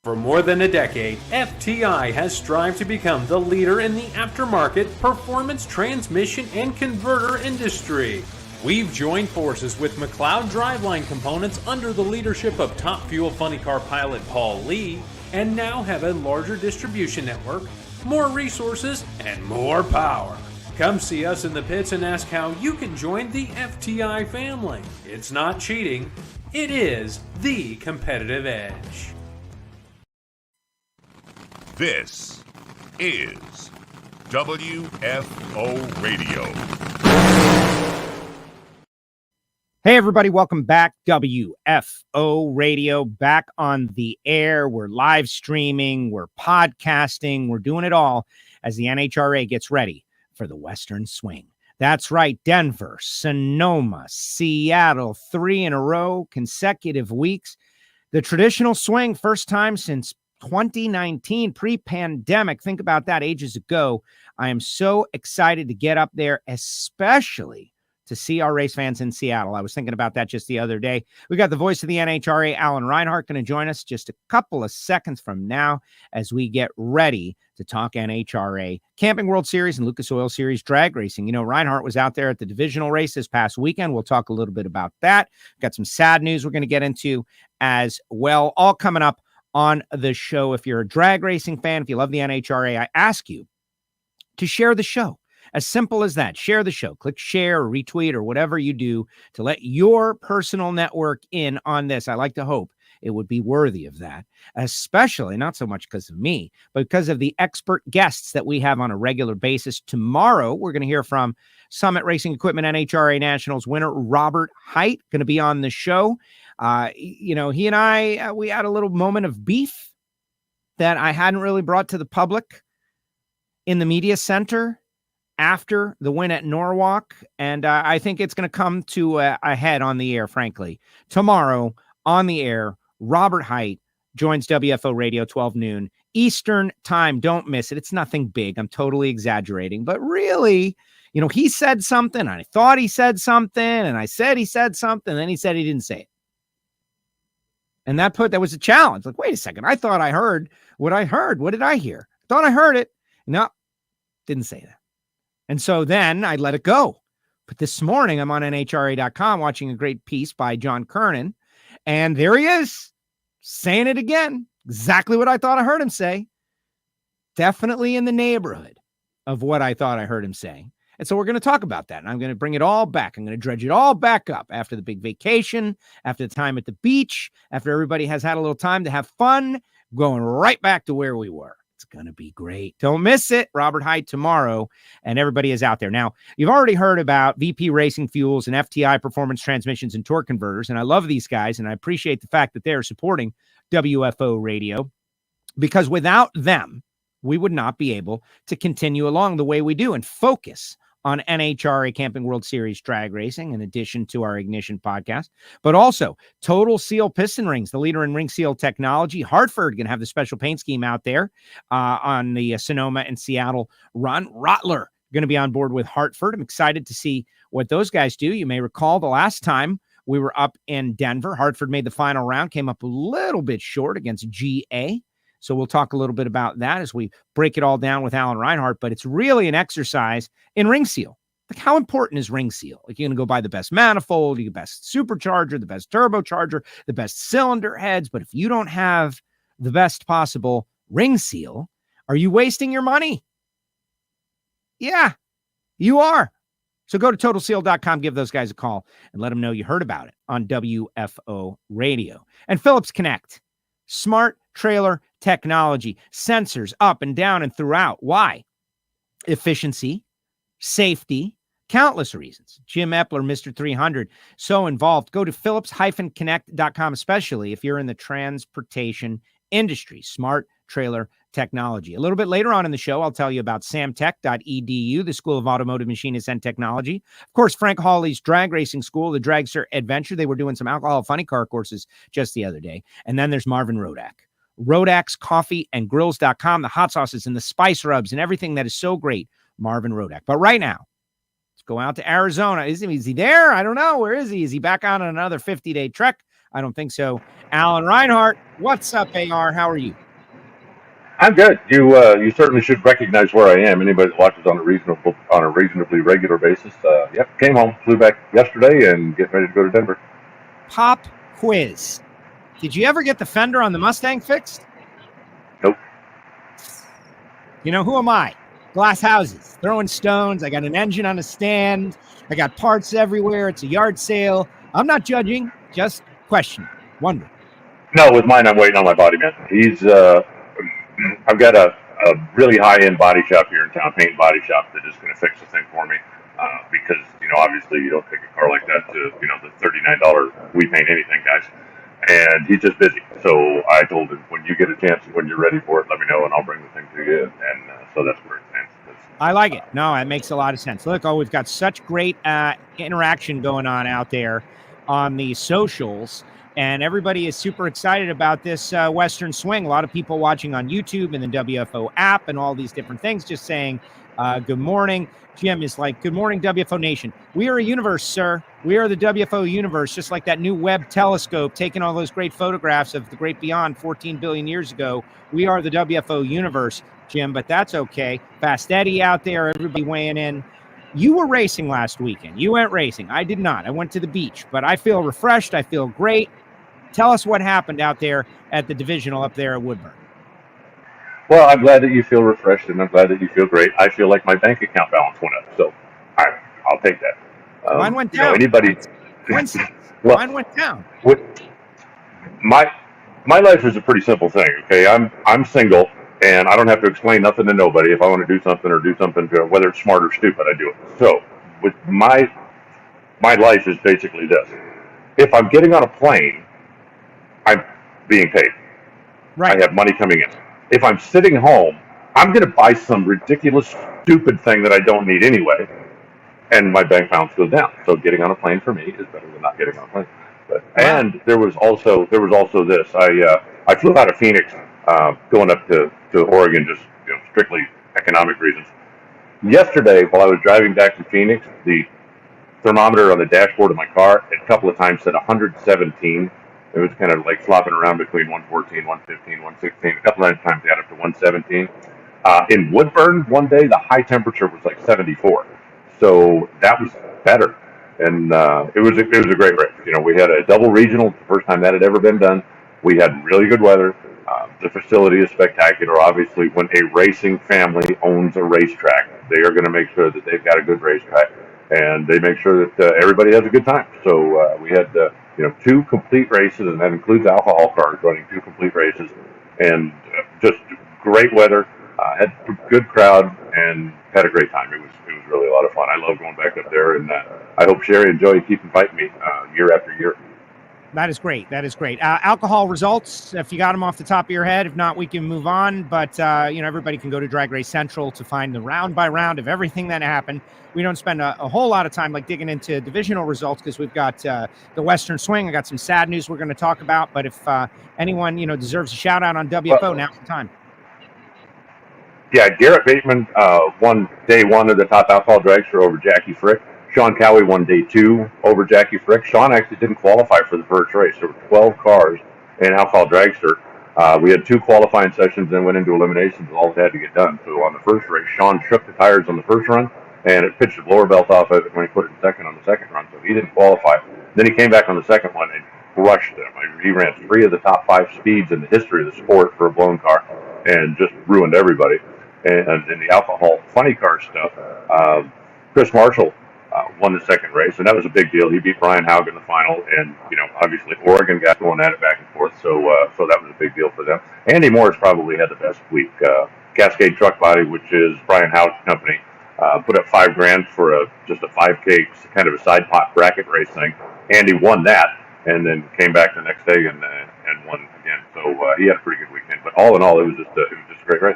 For more than a decade, FTI has strived to become the leader in the aftermarket performance transmission and converter industry. We've joined forces with McLeod Driveline Components under the leadership of Top Fuel Funny Car pilot Paul Lee, and now have a larger distribution network, more resources, and more power. Come see us in the pits and ask how you can join the FTI family. It's not cheating, it is the competitive edge. This is WFO Radio. Hey, everybody, welcome back. WFO Radio back on the air. We're live streaming, we're podcasting, we're doing it all as the NHRA gets ready for the Western Swing. That's right, Denver, Sonoma, Seattle, 3 in a row, consecutive weeks. The traditional swing, first time since 2019, pre-pandemic. Think about that, ages ago. I am so excited to get up there, especially to see our race fans in Seattle. I was thinking about that just the other day. We got the voice of the NHRA, Alan Reinhart, going to join us just a couple of seconds from now as we get ready to talk NHRA Camping World Series and Lucas Oil Series drag racing. You know, Reinhart was out there at the divisional race this past weekend. We'll talk a little bit about that. Got some sad news we're going to get into as well, all coming up on the show. If you're a drag racing fan, if you love the NHRA, I ask you to share the show. As simple as that. Share the show. Click share or retweet or whatever you do to let your personal network in on this. I like to hope it would be worthy of that, especially not so much because of me, but because of the expert guests that we have on a regular basis. Tomorrow, we're going to hear from Summit Racing Equipment NHRA Nationals winner Robert Height, going to be on the show. He and I, we had a little moment of beef that I hadn't really brought to the public in the media center after the win at Norwalk, and I think it's going to come to a head on the air, frankly. Tomorrow, on the air, Robert Height joins WFO Radio, 12 noon Eastern time. Don't miss it. It's nothing big. I'm totally exaggerating, but really, you know, he said something, and I thought he said something, and I said he said something, and then he said he didn't say it. And that was a challenge. Like, wait a second. I thought I heard what I heard. What did I hear? I thought I heard it. No, didn't say that. And so then I let it go. But this morning I'm on NHRA.com watching a great piece by John Kernan. And there he is saying it again. Exactly what I thought I heard him say. Definitely in the neighborhood of what I thought I heard him say. And so we're going to talk about that. And I'm going to bring it all back. I'm going to dredge it all back up after the big vacation, after the time at the beach, after everybody has had a little time to have fun, going right back to where we were. It's going to be great. Don't miss it. Robert Height tomorrow, and everybody is out there. Now, you've already heard about VP Racing Fuels and FTI Performance Transmissions and Torque Converters, and I love these guys, and I appreciate the fact that they're supporting WFO Radio, because without them, we would not be able to continue along the way we do and focus on NHRA Camping World Series drag racing, in addition to our Ignition podcast, but also Total Seal Piston Rings, the leader in ring seal technology. Hartford going to have the special paint scheme out there on the Sonoma and Seattle run. Rottler going to be on board with Hartford. I'm excited to see what those guys do. You may recall the last time we were up in Denver, Hartford made the final round, came up a little bit short against GA. So we'll talk a little bit about that as we break it all down with Alan Reinhart. But it's really an exercise in ring seal. Like, how important is ring seal? Like, you're going to go buy the best manifold, the best supercharger, the best turbocharger, the best cylinder heads. But if you don't have the best possible ring seal, are you wasting your money? Yeah, you are. So go to TotalSeal.com, give those guys a call, and let them know you heard about it on WFO Radio. And Phillips Connect, smart trailer technology, sensors up and down and throughout. Why? Efficiency, safety, countless reasons. Jim Epler, Mr. 300, so involved. Go to Phillips-Connect.com, especially if you're in the transportation industry. Smart trailer technology. A little bit later on in the show, I'll tell you about samtech.edu, the School of Automotive Machinists and Technology. Of course, Frank Hawley's drag racing school, the Dragster Adventure. They were doing some alcohol funny car courses just the other day. And then there's Marvin Rodak. Rodak's Coffee and Grills.com, the hot sauces and the spice rubs and everything that is so great. Marvin Rodak. But right now, let's go out to Arizona. Is he there? I don't know. Where is he? Is he back on another 50-day trek? I don't think so. Alan Reinhart, what's up, AR? How are you? I'm good. You certainly should recognize where I am. Anybody that watches on a reasonably regular basis. Came home, flew back yesterday, and getting ready to go to Denver. Pop quiz. Did you ever get the fender on the Mustang fixed? Nope. You know, who am I? Glass houses, throwing stones. I got an engine on a stand. I got parts everywhere. It's a yard sale. I'm not judging, just questioning, wondering. No, with mine, I'm waiting on my body man. I've got a really high-end body shop here in town, paint body shop, that is going to fix the thing for me. Because, obviously you don't take a car like that to, the $39 we paint anything, guys. And he's just busy. So I told him, when you get a chance and when you're ready for it, let me know and I'll bring the thing to you. And so that's where it stands. I like it. No, it makes a lot of sense. Look, we've got such great interaction going on out there on the socials. And everybody is super excited about this Western Swing. A lot of people watching on YouTube and the WFO app and all these different things, just saying good morning. Jim is like, good morning, WFO Nation. We are a universe, sir. We are the WFO universe, just like that new Webb telescope taking all those great photographs of the great beyond 14 billion years ago. We are the WFO universe, Jim, but that's okay. Fast Eddie out there, everybody weighing in. You were racing last weekend. You went racing. I did not. I went to the beach, but I feel refreshed. I feel great. Tell us what happened out there at the divisional up there at Woodburn. Well, I'm glad that you feel refreshed, and I'm glad that you feel great. I feel like my bank account balance went up, so I'll take that. Mine went down. Mine went down. My life is a pretty simple thing. Okay, I'm single, and I don't have to explain nothing to nobody. If I want to do something, whether it's smart or stupid, I do it. So, with my life is basically this: if I'm getting on a plane, I'm being paid. Right. I have money coming in. If I'm sitting home, I'm going to buy some ridiculous, stupid thing that I don't need anyway, and my bank balance goes down. So getting on a plane for me is better than not getting on a plane. And there was also this. I flew out of Phoenix, going up to Oregon, just strictly economic reasons. Yesterday, while I was driving back to Phoenix, the thermometer on the dashboard of my car a couple of times said 117. It was kind of like flopping around between 114, 115, 116. A couple of times it got up to 117. In Woodburn, one day, the high temperature was like 74. So that was better. And it was a great race. We had a double regional, the first time that had ever been done. We had really good weather. The facility is spectacular. Obviously, when a racing family owns a racetrack, they are going to make sure that they've got a good racetrack, and they make sure that everybody has a good time. So we had 2 complete races, and that includes alcohol cars running 2 complete races, and just great weather. Had a good crowd and had a great time. It was really a lot of fun. I love going back up there, and I hope Sherry and Joey keep inviting me year after year. That is great. That is great. Alcohol results, if you got them off the top of your head. If not, we can move on. But, everybody can go to Drag Race Central to find the round by round of everything that happened. We don't spend a whole lot of time digging into divisional results because we've got the Western Swing. I got some sad news we're going to talk about. But if anyone, deserves a shout out on WFO, now's the time. Yeah, Garrett Bateman won day 1 of the top alcohol dragster over Jackie Frick. Sean Cowie won day 2 over Jackie Frick. Sean actually didn't qualify for the first race. There were 12 cars in alcohol dragster. We had 2 qualifying sessions, then went into eliminations. All that had to get done. So on the first race, Sean shook the tires on the first run, and it pitched his lower belt off of it when he put it in second on the second run. So he didn't qualify. Then he came back on the second one and crushed them. He ran 3 of the top 5 speeds in the history of the sport for a blown car, and just ruined everybody. And in the alcohol funny car stuff, Chris Marshall won the second race, and that was a big deal. He beat Brian Haug in the final, and obviously Oregon got going at it back and forth, so that was a big deal for them. Andy Morris probably had the best week. Cascade Truck Body, which is Brian Haug's company, put up $5,000 for just a 5K kind of a side pot bracket race thing. Andy won that, and then came back the next day and won again. So he had a pretty good weekend. But all in all, it was just a great race.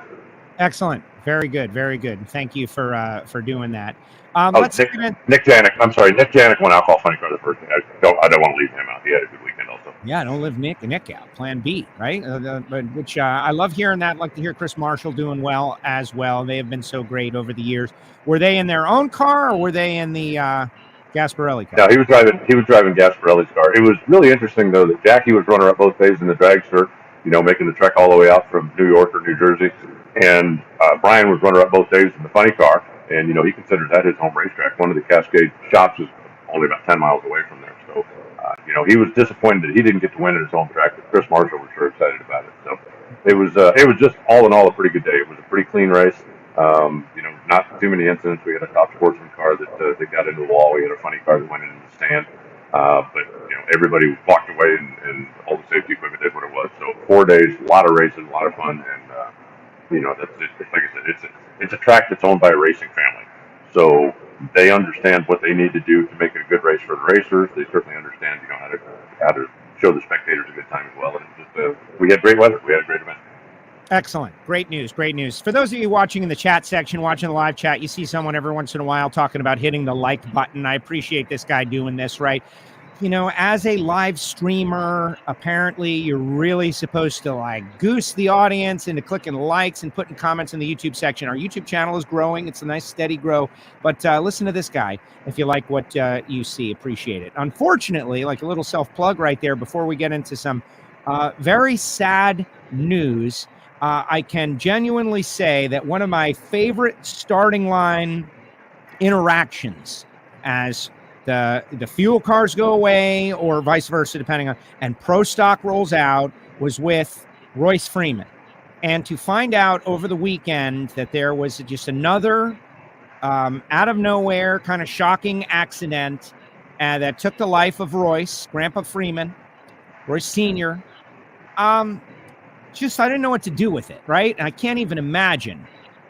Excellent. Very good. Very good. Thank you for doing that. Nick Janik. I'm sorry. Nick Janik won alcohol funny car the first thing. I don't want to leave him out. He had a good weekend also. Yeah, don't leave Nick out. Plan B, right? Which I love hearing that. I'd like to hear Chris Marshall doing well as well. They have been so great over the years. Were they in their own car, or were they in the Gasparelli car. No, he was driving Gasparelli's car. It was really interesting though that Jackie was runner-up both days in the dragster, making the trek all the way out from New York or New Jersey, and Brian was runner-up both days in the funny car, and he considered that his home racetrack. One of the Cascade shops is only about 10 miles away from there, so he was disappointed that he didn't get to win at his home track, but Chris Marshall was sure excited about it. So it was just all in all a pretty good day. It was a pretty clean race. Not too many incidents. We had a top sportsman car that got into the wall. We had a funny car that went into the stand. But everybody walked away and all the safety equipment did what it was. So 4 days, a lot of races, a lot of fun, and that's it. Like I said, it's a track that's owned by a racing family. So they understand what they need to do to make it a good race for the racers. They certainly understand, how to show the spectators a good time as well. And just we had great weather. We had a great event. Excellent. Great news. Great news. For those of you watching in the chat section, watching the live chat, you see someone every once in a while talking about hitting the like button. I appreciate this guy doing this, right? As a live streamer, apparently you're really supposed to goose the audience into clicking likes and putting comments in the YouTube section. Our YouTube channel is growing. It's a nice steady grow. But listen to this guy if you like what you see. Appreciate it. Unfortunately, like a little self-plug right there before we get into some very sad news, I can genuinely say that one of my favorite starting line interactions as the fuel cars go away or vice versa, depending on, and Pro Stock rolls out, was with Royce Freeman. And to find out over the weekend that there was just another out of nowhere kind of shocking accident that took the life of Royce, Grandpa Freeman, Royce Sr., I didn't know what to do with it, right? And I can't even imagine,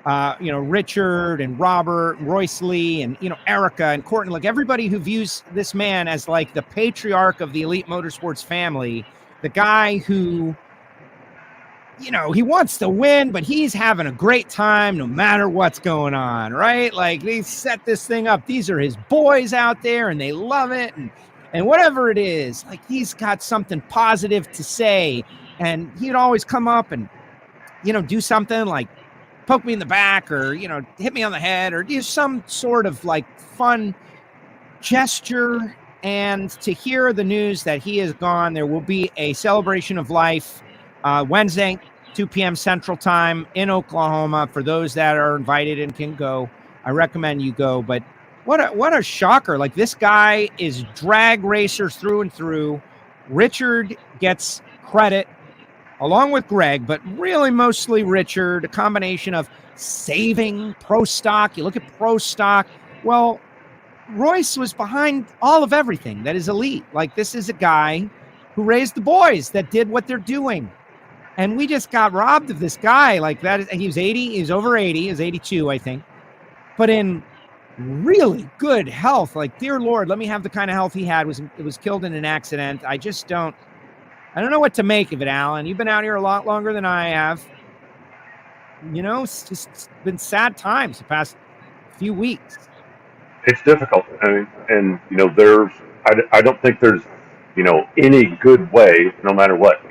Richard and Robert, Royce Lee, and, Erica and Courtney, everybody who views this man as the patriarch of the elite motorsports family, the guy who, he wants to win, but he's having a great time no matter what's going on, right? They set this thing up. These are his boys out there and they love it. And whatever it is, he's got something positive to say. And he'd always come up and, do something like poke me in the back or, hit me on the head or do some sort of fun gesture. And to hear the news that he is gone, there will be a celebration of life Wednesday, 2 p.m. Central Time in Oklahoma. For those that are invited and can go, I recommend you go. But what a shocker. This guy is drag racers through and through. Richard gets credit along with Greg, but really mostly Richard, a combination of saving Pro Stock. You look at Pro Stock. Well, Royce was behind all of everything that is elite. This is a guy who raised the boys that did what they're doing. And we just got robbed of this guy that. He was 80. He was over 80. He was 82, I think. But in really good health. Dear Lord, let me have the kind of health he had. It was killed in an accident. I don't know what to make of it, Alan. You've been out here a lot longer than I have. It's just been sad times the past few weeks. It's difficult. I don't think there's, any good way, no matter what.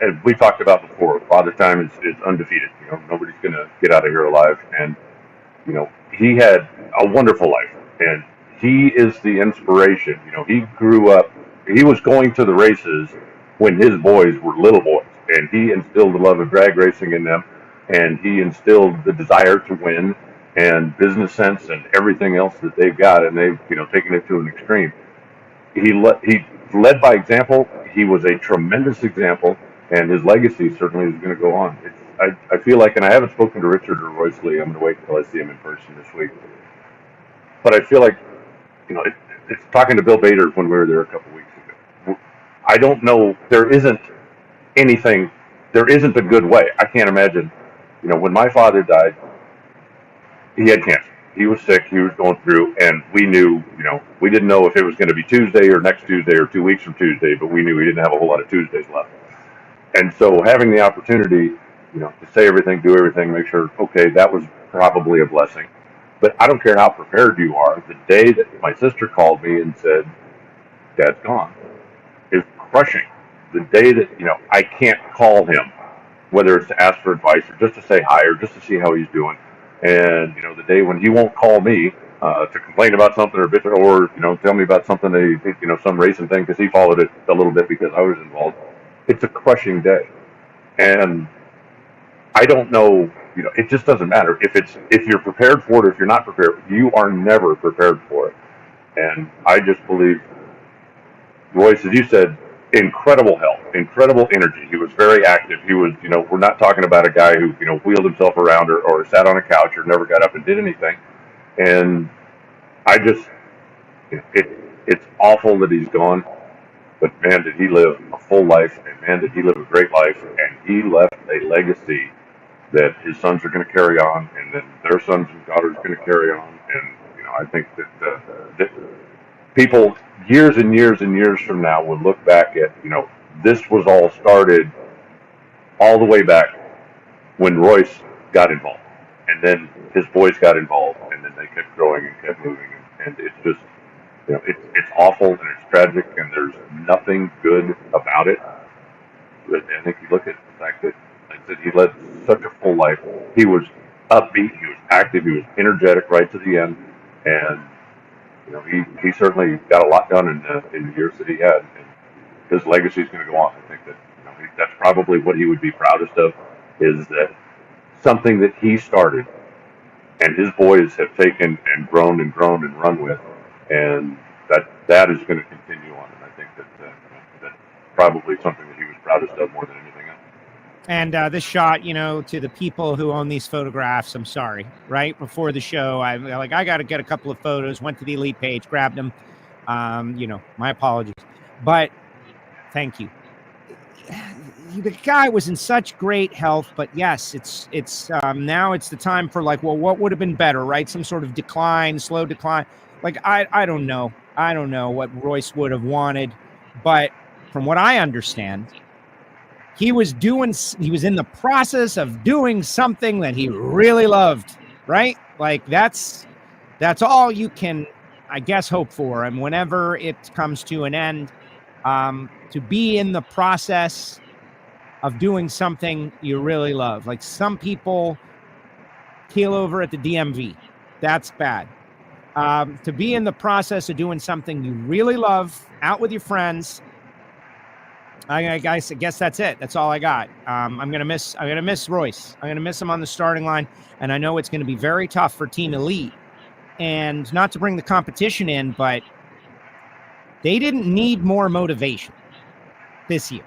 As we talked about before, Father Time is undefeated. Nobody's going to get out of here alive. And, he had a wonderful life. And he is the inspiration. He grew up, he was going to the races when his boys were little boys, and he instilled the love of drag racing in them, and he instilled the desire to win and business sense and everything else that they've got, and they've taken it to an extreme. He led by example. He was a tremendous example, and his legacy certainly is going to go on. I feel like, and I haven't spoken to Richard or Royce Lee. I'm going to wait until I see him in person this week. But I feel like, it's talking to Bill Bader when we were there a couple weeks ago. I don't know, there isn't a good way. I can't imagine, when my father died, he had cancer. He was sick, he was going through, and we knew, we didn't know if it was going to be Tuesday or next Tuesday or 2 weeks from Tuesday, but we knew we didn't have a whole lot of Tuesdays left. And so having the opportunity, to say everything, do everything, make sure, okay, that was probably a blessing. But I don't care how prepared you are, the day that my sister called me and said, Dad's gone, is crushing. The day that, I can't call him, whether it's to ask for advice or just to say hi or just to see how he's doing. And, the day when he won't call me, to complain about something or bitch, or tell me about something some racing thing, because he followed it a little bit because I was involved. It's a crushing day, and I don't know. It just doesn't matter if you're prepared for it or if you're not prepared. You are never prepared for it, and I just believe Royce, as you said, incredible health, incredible energy. He was very active. He was, we're not talking about a guy who, wheeled himself around or sat on a couch or never got up and did anything. And I just, it's awful that he's gone, but man, did he live a full life, and man, did he live a great life, and he left a legacy that his sons are going to carry on, and then their sons and daughters are going to carry on. And, I think that people years and years and years from now will look back at, this was all started all the way back when Royce got involved, and then his boys got involved, and then they kept growing and kept moving, and it's just, it's awful and it's tragic, and there's nothing good about it. But I think you look at the fact that, like I said, he led such a full life. He was upbeat, he was active, he was energetic right to the end, and he certainly got a lot done in the years that he had, and his legacy is going to go on. I think that that's probably what he would be proudest of, is that something that he started and his boys have taken and grown and grown and run with, and that is going to continue on. And I think that's probably something that he was proudest of more than anything else. And this shot, to the people who own these photographs, I'm sorry, right? Before the show, I got to get a couple of photos, went to the Elite page, grabbed them. My apologies. But thank you. The guy was in such great health, but yes, it's now it's the time for what would have been better, right? Some sort of decline, slow decline. I don't know. I don't know what Royce would have wanted, but from what I understand, he was in the process of doing something that he really loved, right? That's all you can, I guess, hope for. And whenever it comes to an end, to be in the process of doing something you really love. Like some people keel over at the DMV. That's bad. To be in the process of doing something you really love, out with your friends, I guess that's it. That's all I got. I'm gonna miss Royce. I'm gonna miss him on the starting line, and I know it's gonna be very tough for Team Elite. And not to bring the competition in, but they didn't need more motivation this year.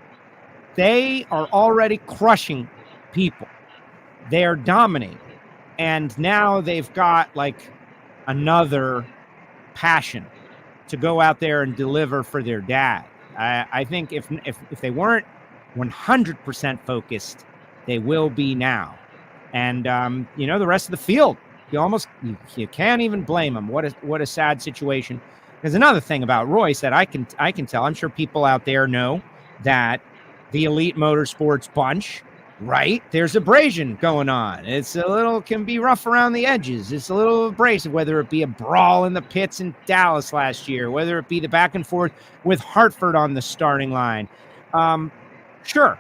They are already crushing people. They are dominating, and now they've got another passion to go out there and deliver for their dad. I think if they weren't 100% focused, they will be now. And the rest of the field, you can't even blame them. What a sad situation. There's another thing about Royce that I can tell. I'm sure people out there know that the Elite Motorsports bunch, right? There's abrasion going on. It's can be rough around the edges. It's a little abrasive, whether it be a brawl in the pits in Dallas last year, whether it be the back and forth with Hartford on the starting line. Sure.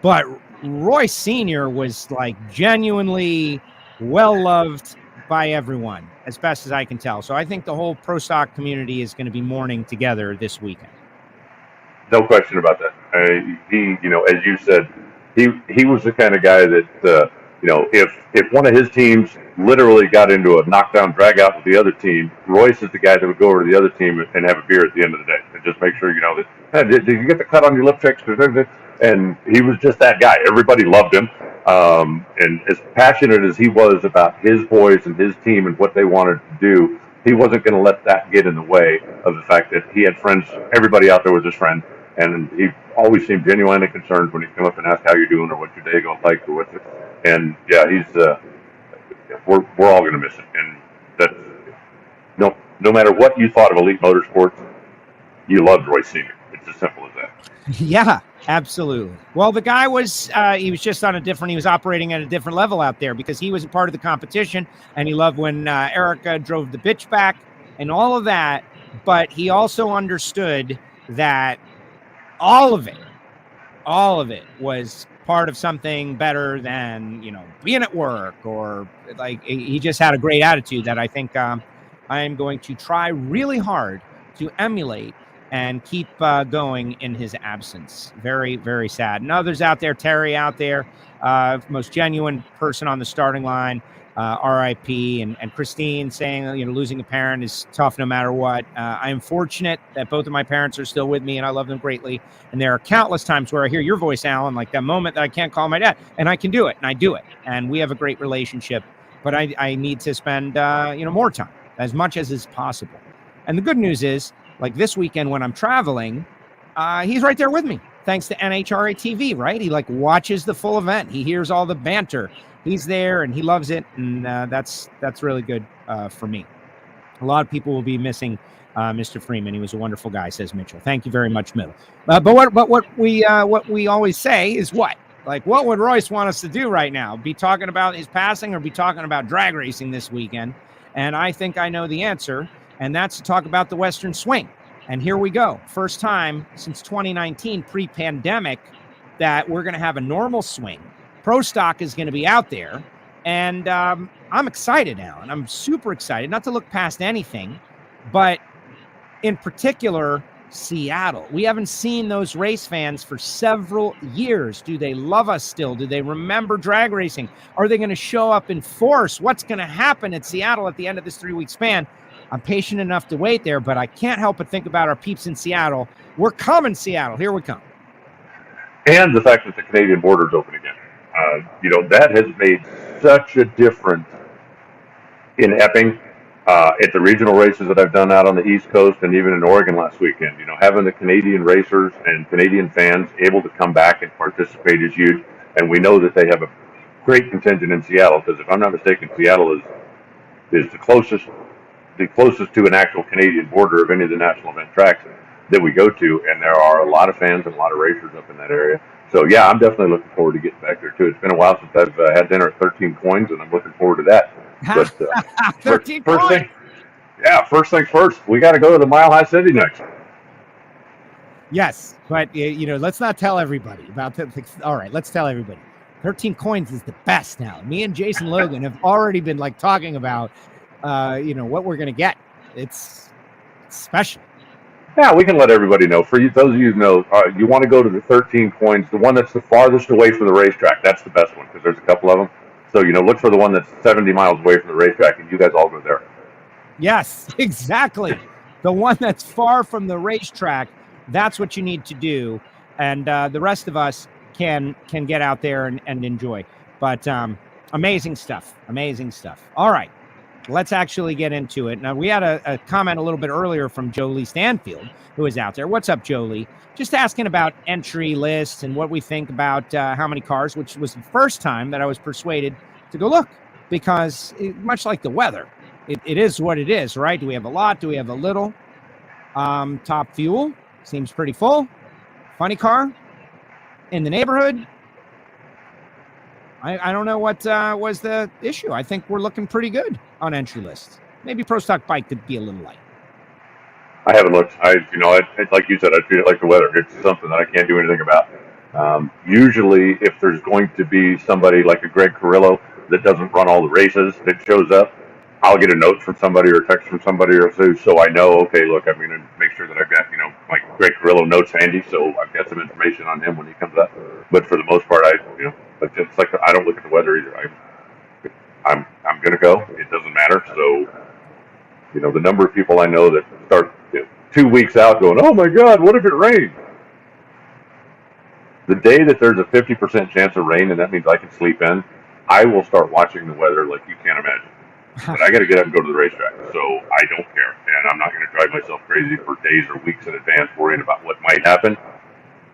But Royce Sr. was genuinely well-loved by everyone, as best as I can tell. So I think the whole pro stock community is going to be mourning together this weekend. No question about that. He, as you said, he was the kind of guy that, if one of his teams literally got into a knockdown drag out with the other team, Royce is the guy that would go over to the other team and have a beer at the end of the day and just make sure that, hey, did you get the cut on your lip checks? And he was just that guy. Everybody loved him. And as passionate as he was about his boys and his team and what they wanted to do, he wasn't going to let that get in the way of the fact that he had friends. Everybody out there was his friend. And he always seemed genuinely concerned when he came up and asked how you're doing or what your day goes like or what's it. And yeah, he's we're all going to miss him. And that's no matter what you thought of Elite Motorsports, you loved Royce Sr. It's as simple as that. Yeah, absolutely. Well, the guy was he was operating at a different level out there because he was a part of the competition, and he loved when Erica drove the bitch back and all of that. But he also understood that all of it was part of something better than, being at work, or like he just had a great attitude that I think I am going to try really hard to emulate and keep going in his absence. Very, very sad. And others out there, Terry out there, most genuine person on the starting line, RIP, and Christine saying, losing a parent is tough no matter what. I am fortunate that both of my parents are still with me, and I love them greatly. And there are countless times where I hear your voice, Alan, like that moment that I can't call my dad, and I can do it, and I do it. And we have a great relationship, but I need to spend, more time, as much as is possible. And the good news is, like this weekend when I'm traveling, he's right there with me, thanks to NHRA TV, right? He watches the full event. He hears all the banter. He's there and he loves it, and that's really good for me. A lot of people will be missing Mr. Freeman. He was a wonderful guy, says Mitchell. Thank you very much, Mitchell. But what we always say is what? Like, what would Royce want us to do right now? Be talking about his passing or be talking about drag racing this weekend? And I think I know the answer, and that's to talk about the Western Swing. And here we go. First time since 2019, pre-pandemic, that we're going to have a normal swing. Pro stock is going to be out there. And I'm excited, Alan. I'm super excited, not to look past anything, but in particular, Seattle. We haven't seen those race fans for several years. Do they love us still? Do they remember drag racing? Are they going to show up in force? What's going to happen at Seattle at the end of this 3-week span? I'm patient enough to wait there, but I can't help but think about our peeps in Seattle. We're coming, Seattle. Here we come. And the fact that the Canadian border is open again. That has made such a difference in Epping, at the regional races that I've done out on the East Coast and even in Oregon last weekend. Having the Canadian racers and Canadian fans able to come back and participate is huge. And we know that they have a great contingent in Seattle, because if I'm not mistaken, Seattle is the closest to an actual Canadian border of any of the national event tracks that we go to, and there are a lot of fans and a lot of racers up in that area. So yeah, I'm definitely looking forward to getting back there too. It's been a while since I've had dinner at 13 Coins, and I'm looking forward to that. But 13 first things first, we got to go to the Mile High City next. Yes, but let's not tell everybody about that. All right, let's tell everybody. 13 Coins is the best now. Me and Jason Logan have already been talking about what we're going to get. It's special. Yeah, we can let everybody know. For you, those of you who know, you want to go to the 13 Coins, the one that's the farthest away from the racetrack. That's the best one, because there's a couple of them. So, look for the one that's 70 miles away from the racetrack, and you guys all go there. Yes, exactly. The one that's far from the racetrack, that's what you need to do. And the rest of us can get out there and enjoy. But amazing stuff. Amazing stuff. All right. Let's actually get into it. Now, we had a comment a little bit earlier from Jolie Stanfield, who is out there. What's up, Jolie? Just asking about entry lists and what we think about how many cars, which was the first time that I was persuaded to go look, because much like the weather, it is what it is, right? Do we have a lot? Do we have a little? Top Fuel seems pretty full. Funny car in the neighborhood. I don't know what was the issue. I think we're looking pretty good on entry lists. Maybe Pro Stock Bike could be a little light. I haven't looked. Like you said, I treat it like the weather. It's something that I can't do anything about. Usually, if there's going to be somebody like a Greg Carrillo that doesn't run all the races that shows up, I'll get a note from somebody or a text from somebody or so I know, okay, look, I'm going to make sure that I've got, like Greg Carrillo notes handy, so I've got some information on him when he comes up. But for the most part, I don't look at the weather either. I'm going to go. It doesn't matter. So, the number of people I know that start 2 weeks out going, oh my God, what if it rains? The day that there's a 50% chance of rain, and that means I can sleep in, I will start watching the weather like you can't imagine. But I got to get up and go to the racetrack, so I don't care. And I'm not going to drive myself crazy for days or weeks in advance worrying about what might happen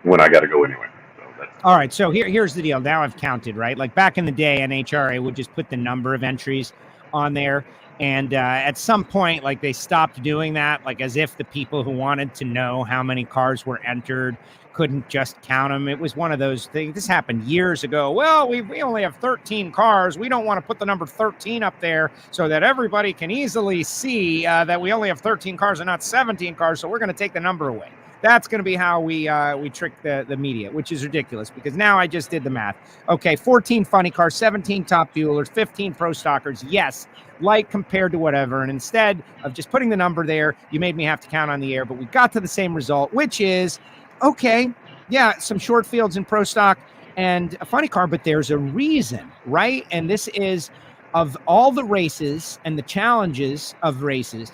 when I got to go anyway. So that's all right. So here's the deal. Now I've counted, right? Like back in the day, NHRA would just put the number of entries on there. And at some point, like they stopped doing that, like as if the people who wanted to know how many cars were entered couldn't just count them. It was one of those things. This happened years ago. Well, we only have 13 cars. We don't want to put the number 13 up there so that everybody can easily see that we only have 13 cars and not 17 cars. So we're going to take the number away. That's going to be how we trick the media, which is ridiculous because now I just did the math. Okay, 14 funny cars, 17 top fuelers, 15 pro stockers. Yes, light compared to whatever. And instead of just putting the number there, you made me have to count on the air. But we got to the same result, which is, okay, yeah, some short fields in pro stock and a funny car, but there's a reason, right? And this is, of all the races and the challenges of races,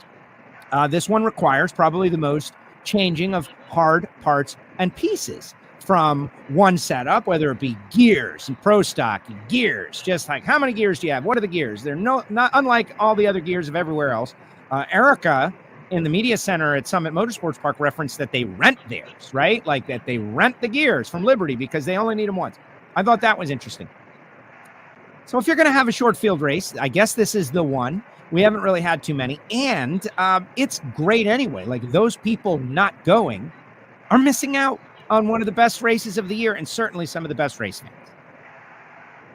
this one requires probably the most changing of hard parts and pieces from one setup, whether it be gears and pro stock gears, just like how many gears do you have? What are the gears? They're not unlike all the other gears of everywhere else. Erica in the media center at Summit Motorsports Park referenced that they rent theirs, right? Like that they rent the gears from Liberty because they only need them once. I thought that was interesting. So if you're going to have a short field race, I guess this is the one. We haven't really had too many, and it's great anyway. Like those people not going are missing out on one of the best races of the year and certainly some of the best race fans.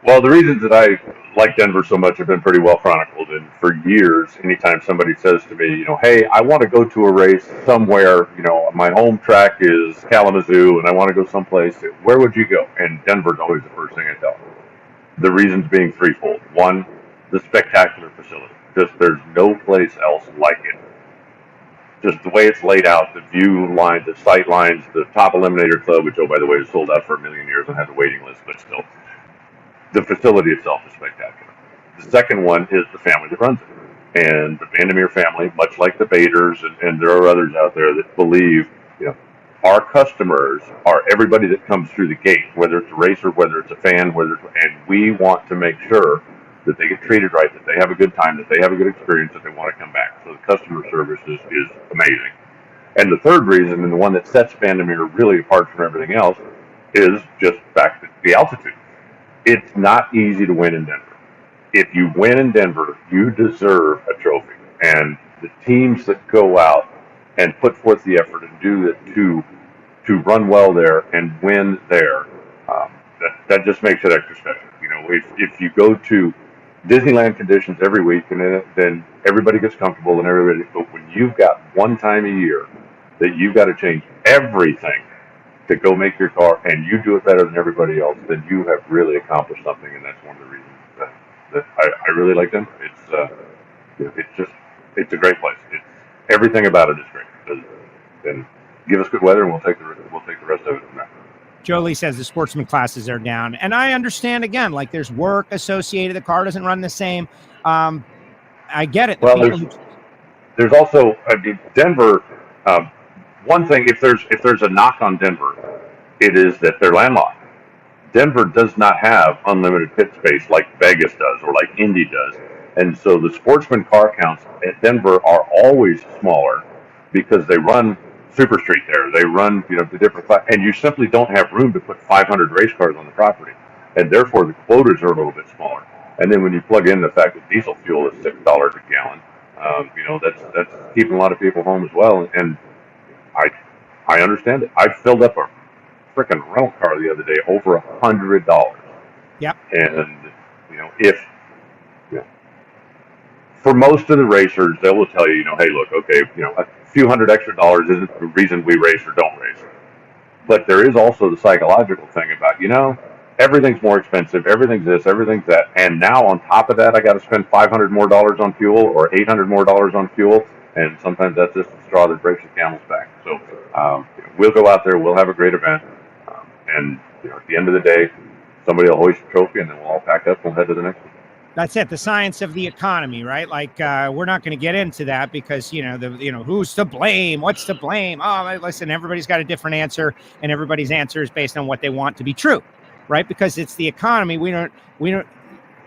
Well, the reasons that I like Denver so much have been pretty well chronicled. And for years, anytime somebody says to me, hey, I want to go to a race somewhere, my home track is Kalamazoo and I want to go someplace, where would you go? And Denver's always the first thing I tell them. The reasons being threefold. One, the spectacular facility. Just there's no place else like it. Just the way it's laid out, the view line, the sight lines, the top eliminator club, which, by the way, is sold out for 1 million years and has a waiting list, but still. The facility itself is spectacular. The second one is the family that runs it. And the Bandimere family, much like the Baders, and there are others out there that believe, our customers are everybody that comes through the gate, whether it's a racer, whether it's a fan, and we want to make sure that they get treated right, that they have a good time, that they have a good experience, that they want to come back. So the customer service is amazing. And the third reason, and the one that sets Bandimere really apart from everything else, is just back to the altitude. It's not easy to win in Denver. If you win in Denver, you deserve a trophy. And the teams that go out and put forth the effort and do it to run well there and win there, that just makes it extra special. If you go to Disneyland conditions every week and then everybody gets comfortable and everybody, but when you've got one time a year that you've got to change everything to go make your car and you do it better than everybody else, then you have really accomplished something, and that's one of the reasons that I really like them. It's a great place. Everything about it is great. And give us good weather, and we'll take the rest of it from there. Jolie says the sportsman classes are down, and I understand. Again, like there's work associated. The car doesn't run the same. I get it. Well, there's also Denver. One thing, if there's a knock on Denver, it is that they're landlocked. Denver does not have unlimited pit space like Vegas does or like Indy does. And so the sportsman car counts at Denver are always smaller because they run Super Street there. They run, the different class, and you simply don't have room to put 500 race cars on the property. And therefore the quotas are a little bit smaller. And then when you plug in the fact that diesel fuel is $6 a gallon, that's keeping a lot of people home as well. And I understand it. I filled up a freaking rental car the other day over $100. Yep. And for most of the racers, they will tell you, hey, look, okay, a few $100 extra isn't the reason we race or don't race. But there is also the psychological thing about, everything's more expensive, everything's this, everything's that, and now on top of that, I got to spend $500 more on fuel or $800 more on fuel, and sometimes that's just the straw that breaks the camel's back. So we'll go out there, we'll have a great event, and at the end of the day, somebody will hoist a trophy, and then we'll all pack up and we'll head to the next one. That's it. The science of the economy, right? Like we're not going to get into that because who's to blame? What's to blame? Oh, listen, everybody's got a different answer, and everybody's answer is based on what they want to be true, right? Because it's the economy. We don't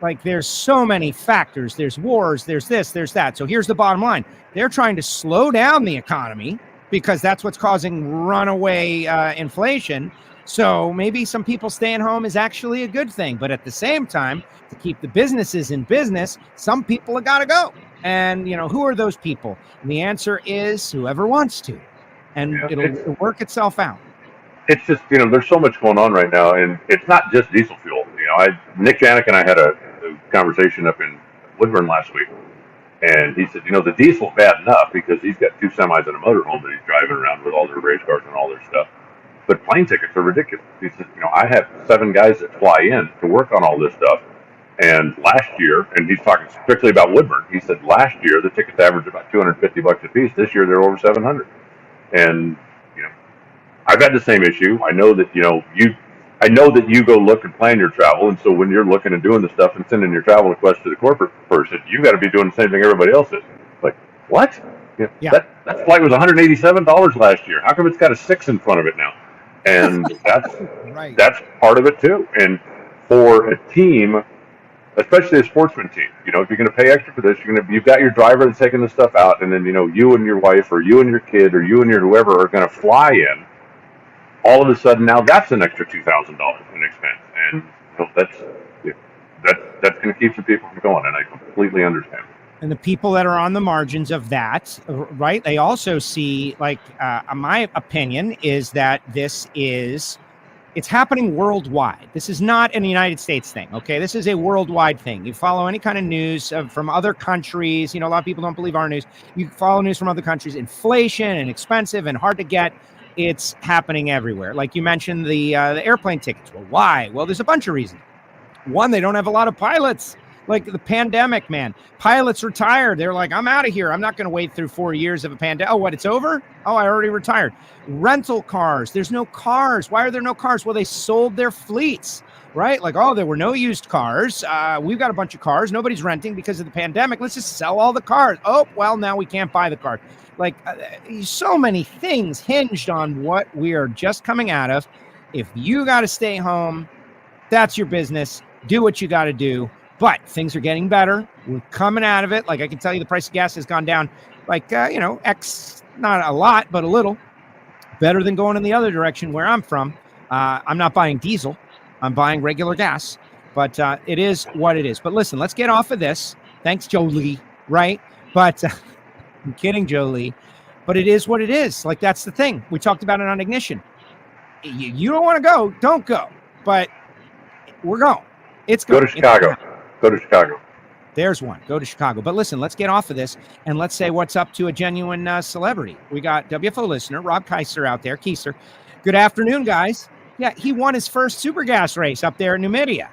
like. There's so many factors. There's wars. There's this. There's that. So here's the bottom line: they're trying to slow down the economy because that's what's causing runaway inflation. So maybe some people staying home is actually a good thing, but at the same time, to keep the businesses in business, some people have got to go. And, who are those people? And the answer is whoever wants to. And it'll work itself out. It's just, there's so much going on right now, and it's not just diesel fuel. Nick Janik and I had a conversation up in Woodburn last week, And he said, the diesel's bad enough because he's got 2 semis and a motorhome that he's driving around with all their race cars and all their stuff. But plane tickets are ridiculous. He said, I have 7 guys that fly in to work on all this stuff. And last year, and he's talking strictly about Woodburn, he said last year the tickets averaged about $250 a piece. This year they're over $700. And I've had the same issue. I know that I know that you go look and plan your travel, and so when you're looking and doing the stuff and sending your travel request to the corporate person, you got to be doing the same thing everybody else is. Like, what? Yeah. That flight was $187 last year. How come it's got a 6 in front of it now? And that's Right. that's part of it too. And for a team, especially a sportsman team, if you're going to pay extra for this, you've got your driver that's taking the stuff out, and then you and your wife, or you and your kid, or you and your whoever are going to fly in. All of a sudden, now that's an extra $2,000 in expense, and that's going to keep some people from going, and I completely understand. And the people that are on the margins of that, right? They also see, my opinion is that it's happening worldwide. This is not an United States thing, okay? This is a worldwide thing. You follow any kind of news from other countries. A lot of people don't believe our news. You follow news from other countries. Inflation and expensive and hard to get. It's happening everywhere. Like you mentioned, the airplane tickets. Well, why? Well, there's a bunch of reasons. One, they don't have a lot of pilots. Like the pandemic, man. Pilots retired. They're like, I'm out of here. I'm not going to wait through 4 years of a pandemic. Oh, what? It's over? Oh, I already retired. Rental cars. There's no cars. Why are there no cars? Well, they sold their fleets, right? Like, oh, there were no used cars. We've got a bunch of cars. Nobody's renting because of the pandemic. Let's just sell all the cars. Oh, well, now we can't buy the car. Like so many things hinged on what we are just coming out of. If you got to stay home, that's your business. Do what you got to do. But things are getting better. We're coming out of it. Like I can tell you the price of gas has gone down X, not a lot, but a little. Better than going in the other direction where I'm from. I'm not buying diesel. I'm buying regular gas. But it is what it is. But listen, let's get off of this. Thanks, Jolie, right? But I'm kidding, Jolie. But it is what it is. Like, that's the thing. We talked about it on Ignition. You don't want to go, don't go. But we're going. It's going. Go to Chicago. Go to Chicago. There's one. Go to Chicago. But listen, let's get off of this and let's say what's up to a genuine celebrity. We got WFO listener Rob Kaiser out there. Kaiser. Good afternoon, guys. Yeah, he won his first super gas race up there in Numidia.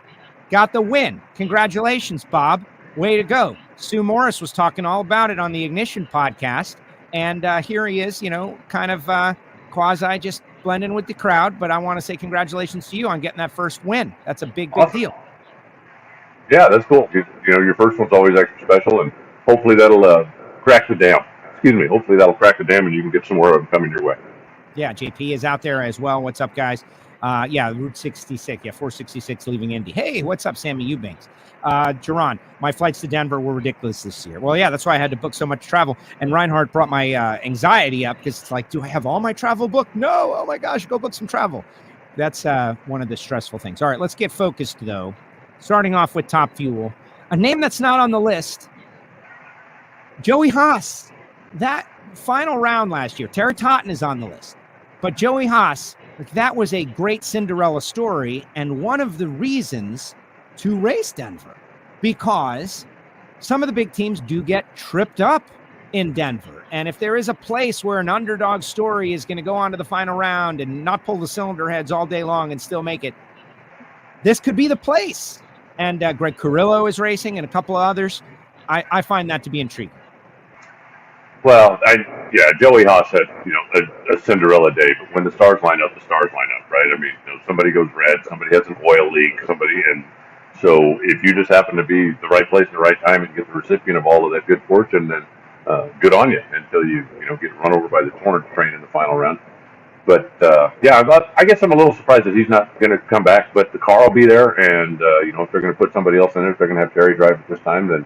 Got the win. Congratulations, Bob. Way to go. Sue Morris was talking all about it on the Ignition podcast. And here he is, kind of quasi just blending with the crowd. But I want to say congratulations to you on getting that first win. That's a big deal. Yeah, that's cool. Your first one's always extra special, and hopefully that'll crack the dam. Hopefully that'll crack the dam and you can get some more of them coming your way. Yeah, JP is out there as well. What's up, guys? Route 66. Yeah, 466 leaving Indy. Hey, what's up, Sammy Eubanks? Jerron, my flights to Denver were ridiculous this year. Well, yeah, that's why I had to book so much travel. And Reinhart brought my anxiety up because it's like, do I have all my travel booked? No. Oh, my gosh, go book some travel. That's one of the stressful things. All right, let's get focused, though. Starting off with Top Fuel. A name that's not on the list, Joey Haas. That final round last year, Terry Totten is on the list. But Joey Haas, that was a great Cinderella story and one of the reasons to race Denver, because some of the big teams do get tripped up in Denver. And if there is a place where an underdog story is going to go on to the final round and not pull the cylinder heads all day long and still make it, this could be the place. And Greg Carrillo is racing and a couple of others. I find that to be intriguing. Well, Joey Haas had, a Cinderella day, but when the stars line up, right? I mean, somebody goes red, somebody has an oil leak, and so if you just happen to be the right place at the right time and get the recipient of all of that good fortune, then good on you until you get run over by the Torrence train in the final round. But I guess I'm a little surprised that he's not going to come back. But the car will be there, and if they're going to put somebody else in it, if they're going to have Terry drive it this time, then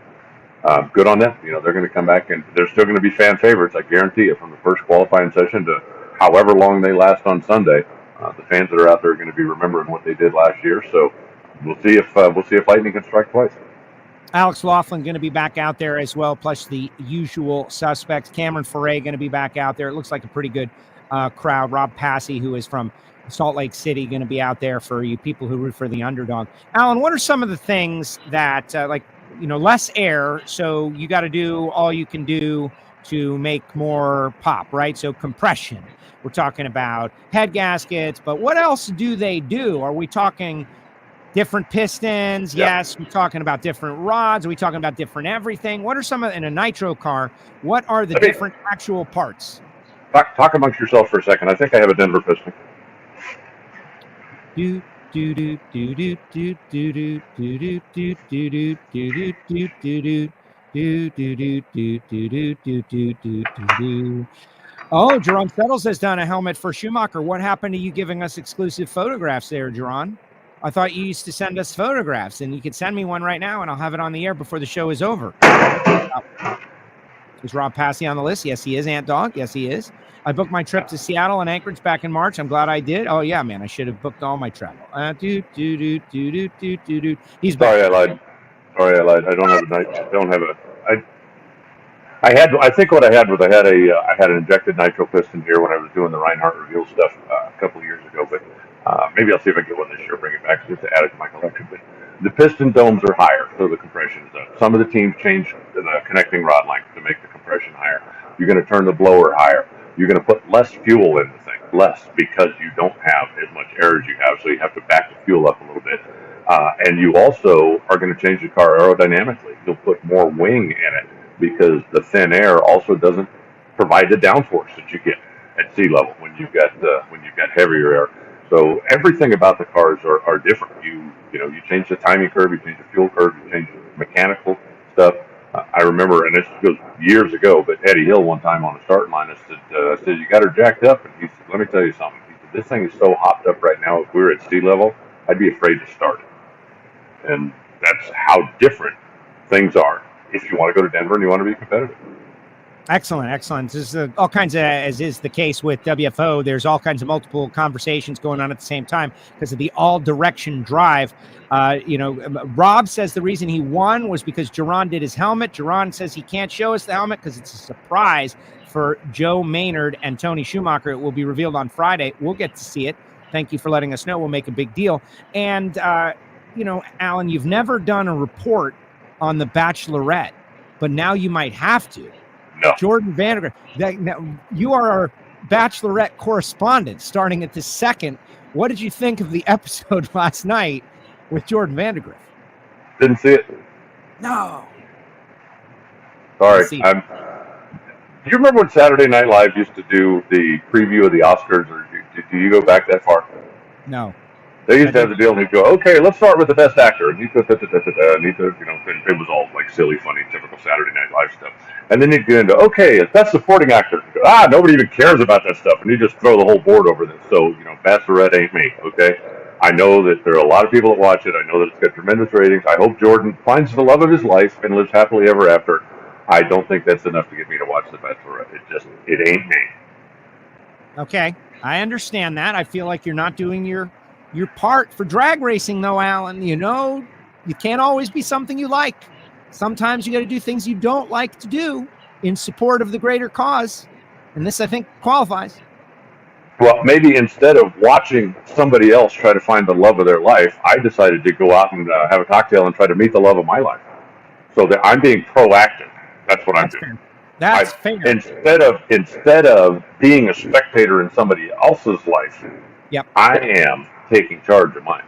good on them. They're going to come back, and they're still going to be fan favorites. I guarantee you, from the first qualifying session to however long they last on Sunday, the fans that are out there are going to be remembering what they did last year. So we'll see if lightning can strike twice. Alex Laughlin going to be back out there as well, plus the usual suspects. Cameron Foray going to be back out there. It looks like a pretty good crowd. Rob Passy, who is from Salt Lake City, going to be out there for you people who root for the underdog. Alan, what are some of the things that, less air. So you got to do all you can do to make more pop, right? So compression. We're talking about head gaskets, but what else do they do? Are we talking different pistons? Yep. Yes. We're talking about different rods. Are we talking about different everything? What are some in a nitro car? What are the different actual parts? Talk amongst yourself for a second. I think I have a Denver piston. Oh, Jerome Settles has done a helmet for Schumacher. What happened to you giving us exclusive photographs there, Jerron? I thought you used to send us photographs, and you could send me one right now, and I'll have it on the air before the show is over. Is Rob Passy on the list? Yes, he is. Ant Dog? Yes, he is. I booked my trip to Seattle and Anchorage back in March. I'm glad I did. Oh, yeah, man. I should have booked all my travel. He's back. Sorry, I lied. I don't have a night. I don't have a. I think what I had was I had an injected nitro piston here when I was doing the Reinhart reveal stuff a couple of years ago. But maybe I'll see if I can get one this year, bring it back just to add it to my collection. But the piston domes are higher, so the compression is up. Some of the teams changed the connecting rod length to make the compression higher. You're going to turn the blower higher. You're going to put less fuel in the thing, less, because you don't have as much air as you have, so you have to back the fuel up a little bit. And you also are going to change the car aerodynamically. You'll put more wing in it because the thin air also doesn't provide the downforce that you get at sea level when you've got heavier air. So everything about the cars are different. You change the timing curve, you change the fuel curve, you change the mechanical stuff. I remember, and this goes years ago, but Eddie Hill one time on the starting line, I said, you got her jacked up? And he said, let me tell you something. He said, this thing is so hopped up right now, if we were at sea level, I'd be afraid to start it. And that's how different things are if you want to go to Denver and you want to be competitive. Excellent. This is all kinds of, as is the case with WFO, there's all kinds of multiple conversations going on at the same time because of the all-direction drive. Rob says the reason he won was because Jerron did his helmet. Jerron says he can't show us the helmet because it's a surprise for Joe Maynard and Tony Schumacher. It will be revealed on Friday. We'll get to see it. Thank you for letting us know. We'll make a big deal. And, Alan, you've never done a report on the Bachelorette, but now you might have to. No. Jordan Vandergriff. You are our Bachelorette correspondent starting at the second. What did you think of the episode last night with Jordan Vandergriff? Didn't see it. No. Sorry. Do you remember when Saturday Night Live used to do the preview of the Oscars, or do you go back that far? No. They used to have the deal, and he'd go, okay, let's start with the best actor. And he'd go, and it was all like silly, funny, typical Saturday Night Live stuff. And then he'd get into, okay, best supporting actor. He'd go, nobody even cares about that stuff. And he'd just throw the whole board over this. So, Bachelorette ain't me, okay? I know that there are a lot of people that watch it. I know that it's got tremendous ratings. I hope Jordan finds the love of his life and lives happily ever after. I don't think that's enough to get me to watch The Bachelorette. It ain't me. Okay, I understand that. I feel like you're not doing your part for drag racing, though, Alan. You can't always be something you like. Sometimes you got to do things you don't like to do in support of the greater cause. And this, I think, qualifies. Well, maybe instead of watching somebody else try to find the love of their life, I decided to go out and have a cocktail and try to meet the love of my life. So that I'm being proactive. That's what I'm doing. That's fair. Instead of being a spectator in somebody else's life, yep. I am taking charge of mine.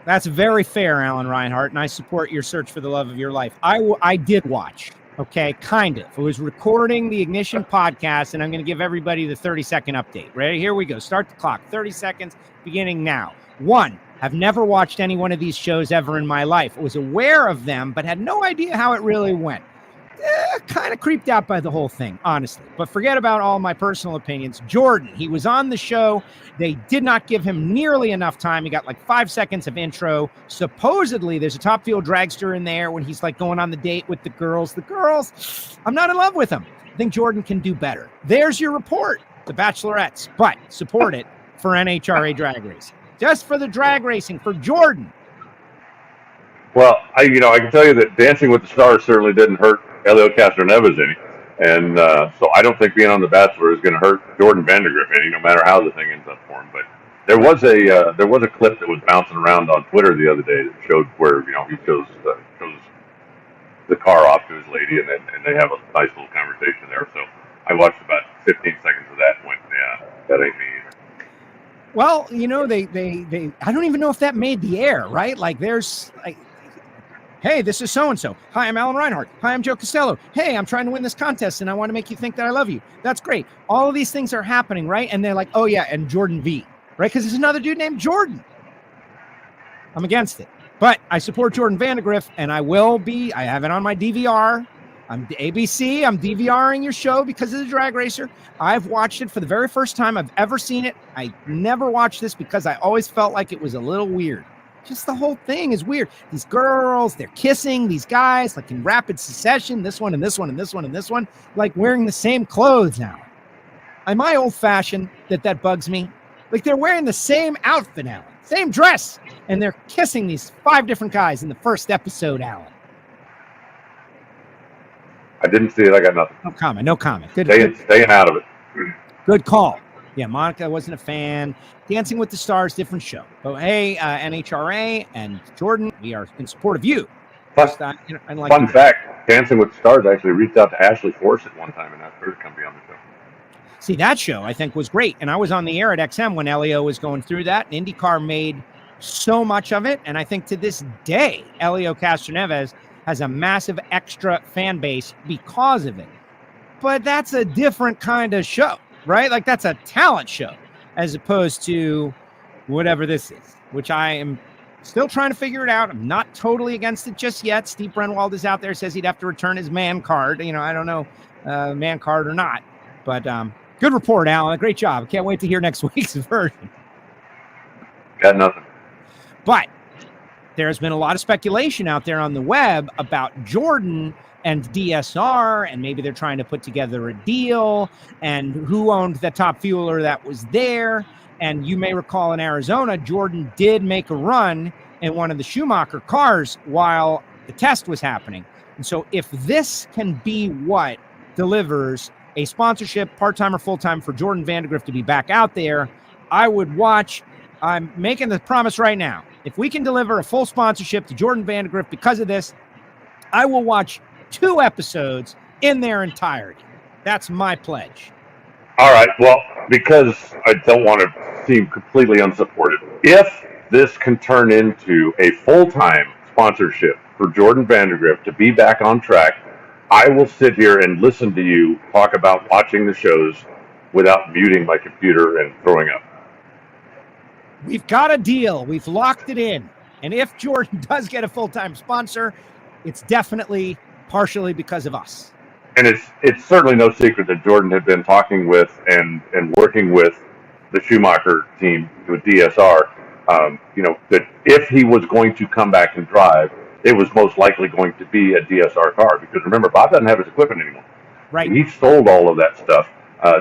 That's very fair, Alan Reinhart, and I support your search for the love of your life. I did watch, okay, kind of. I was recording the Ignition podcast, and I'm going to give everybody the 30-second update. Ready? Here we go. Start the clock. 30 seconds, beginning now. 1, I've never watched any one of these shows ever in my life. I was aware of them, but had no idea how it really went. Kind of creeped out by the whole thing, honestly. But forget about all my personal opinions. Jordan, he was on the show. They did not give him nearly enough time. He got like 5 seconds of intro. Supposedly, there's a top fuel dragster in there when he's like going on the date with the girls. The girls, I'm not in love with him. I think Jordan can do better. There's your report, the Bachelorettes. But support it for NHRA drag racing. Just for the drag racing, for Jordan. Well, I can tell you that Dancing with the Stars certainly didn't hurt Elio Castroneves any, and so I don't think being on The Bachelor is going to hurt Jordan Vandergriff any, no matter how the thing ends up for him. But there was a clip that was bouncing around on Twitter the other day that showed where he shows the car off to his lady, and they have a nice little conversation there. So I watched about 15 seconds of that and went, yeah, that ain't me either. Well, you know, they I don't even know if that made the air, right? Like there's like, hey, this is so-and-so. Hi, I'm Alan Reinhart. Hi, I'm Joe Castello. Hey, I'm trying to win this contest and I want to make you think that I love you. That's great. All of these things are happening, right? And they're like, oh yeah, and Jordan V, right? Because there's another dude named Jordan. I'm against it. But I support Jordan Vandegrift, and I have it on my DVR. I'm ABC. I'm DVRing your show because of the drag racer. I've watched it for the very first time I've ever seen it. I never watched this because I always felt like it was a little weird. Just the whole thing is weird. These girls, they're kissing these guys like in rapid succession. This one and this one and this one and this one, like wearing the same clothes now. Am I old-fashioned that bugs me? Like they're wearing the same outfit now, same dress, and they're kissing these 5 different guys in the first episode, Alan. I didn't see it. I got nothing. No comment. Good. Staying out of it. Good call. Yeah, Monica wasn't a fan. Dancing with the Stars, different show. But hey, NHRA and Jordan, we are in support of you. Plus, fun fact, Dancing with the Stars actually reached out to Ashley Force at one time and asked her to come be on the show. See, that show I think was great. And I was on the air at XM when Elio was going through that. And IndyCar made so much of it. And I think to this day, Elio Castroneves has a massive extra fan base because of it. But that's a different kind of show, right? Like that's a talent show as opposed to whatever this is, which I am still trying to figure it out. I'm not totally against it just yet. Steve Brenwald is out there, says he'd have to return his man card. You know, I don't know, man card or not. But good report, Alan. Great job. I can't wait to hear next week's version. Got nothing. But there's been a lot of speculation out there on the web about Jordan and DSR, and maybe they're trying to put together a deal, and who owned the top fueler that was there. And you may recall in Arizona, Jordan did make a run in one of the Schumacher cars while the test was happening. And so if this can be what delivers a sponsorship, part-time or full-time, for Jordan Vandegrift to be back out there, I would watch. I'm making the promise right now. If we can deliver a full sponsorship to Jordan Vandegrift because of this, I will watch 2 episodes in their entirety. That's my pledge. All right. Well, because I don't want to seem completely unsupported, if this can turn into a full-time sponsorship for Jordan Vandegrift to be back on track, I will sit here and listen to you talk about watching the shows without muting my computer and throwing up. We've got a deal. We've locked it in. And if Jordan does get a full-time sponsor, it's definitely partially because of us. And it's certainly no secret that Jordan had been talking with and working with the Schumacher team with DSR, that if he was going to come back and drive, it was most likely going to be a DSR car. Because remember, Bob doesn't have his equipment anymore. Right. He sold all of that stuff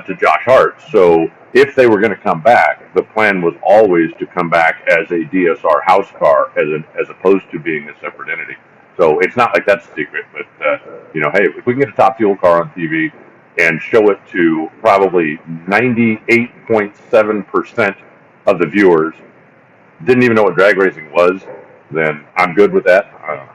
to Josh Hart. So if they were going to come back, the plan was always to come back as a DSR house car as opposed to being a separate entity. So it's not like that's a secret, but, hey, if we can get a top fuel car on TV and show it to probably 98.7% of the viewers didn't even know what drag racing was, then I'm good with that.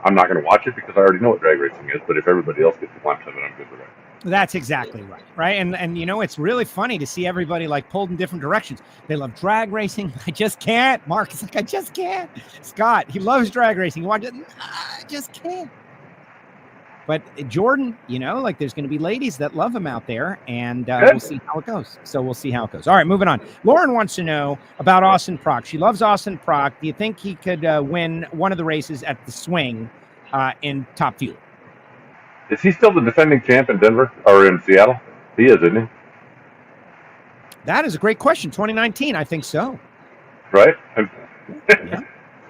I'm not going to watch it because I already know what drag racing is, but if everybody else gets a glimpse of it, I'm good with that. That's exactly right, right? And it's really funny to see everybody like pulled in different directions. They love drag racing. I just can't. Mark is like, I just can't. Scott, he loves drag racing. He watches it. I just can't. But Jordan, there's going to be ladies that love him out there, and we'll see how it goes. So we'll see how it goes. All right, moving on. Lauren wants to know about Austin Prock. She loves Austin Prock. Do you think he could win one of the races at the Swing in Top Fuel? Is he still the defending champ in Denver or in Seattle? He is, isn't he? That is a great question. 2019, I think so. Right?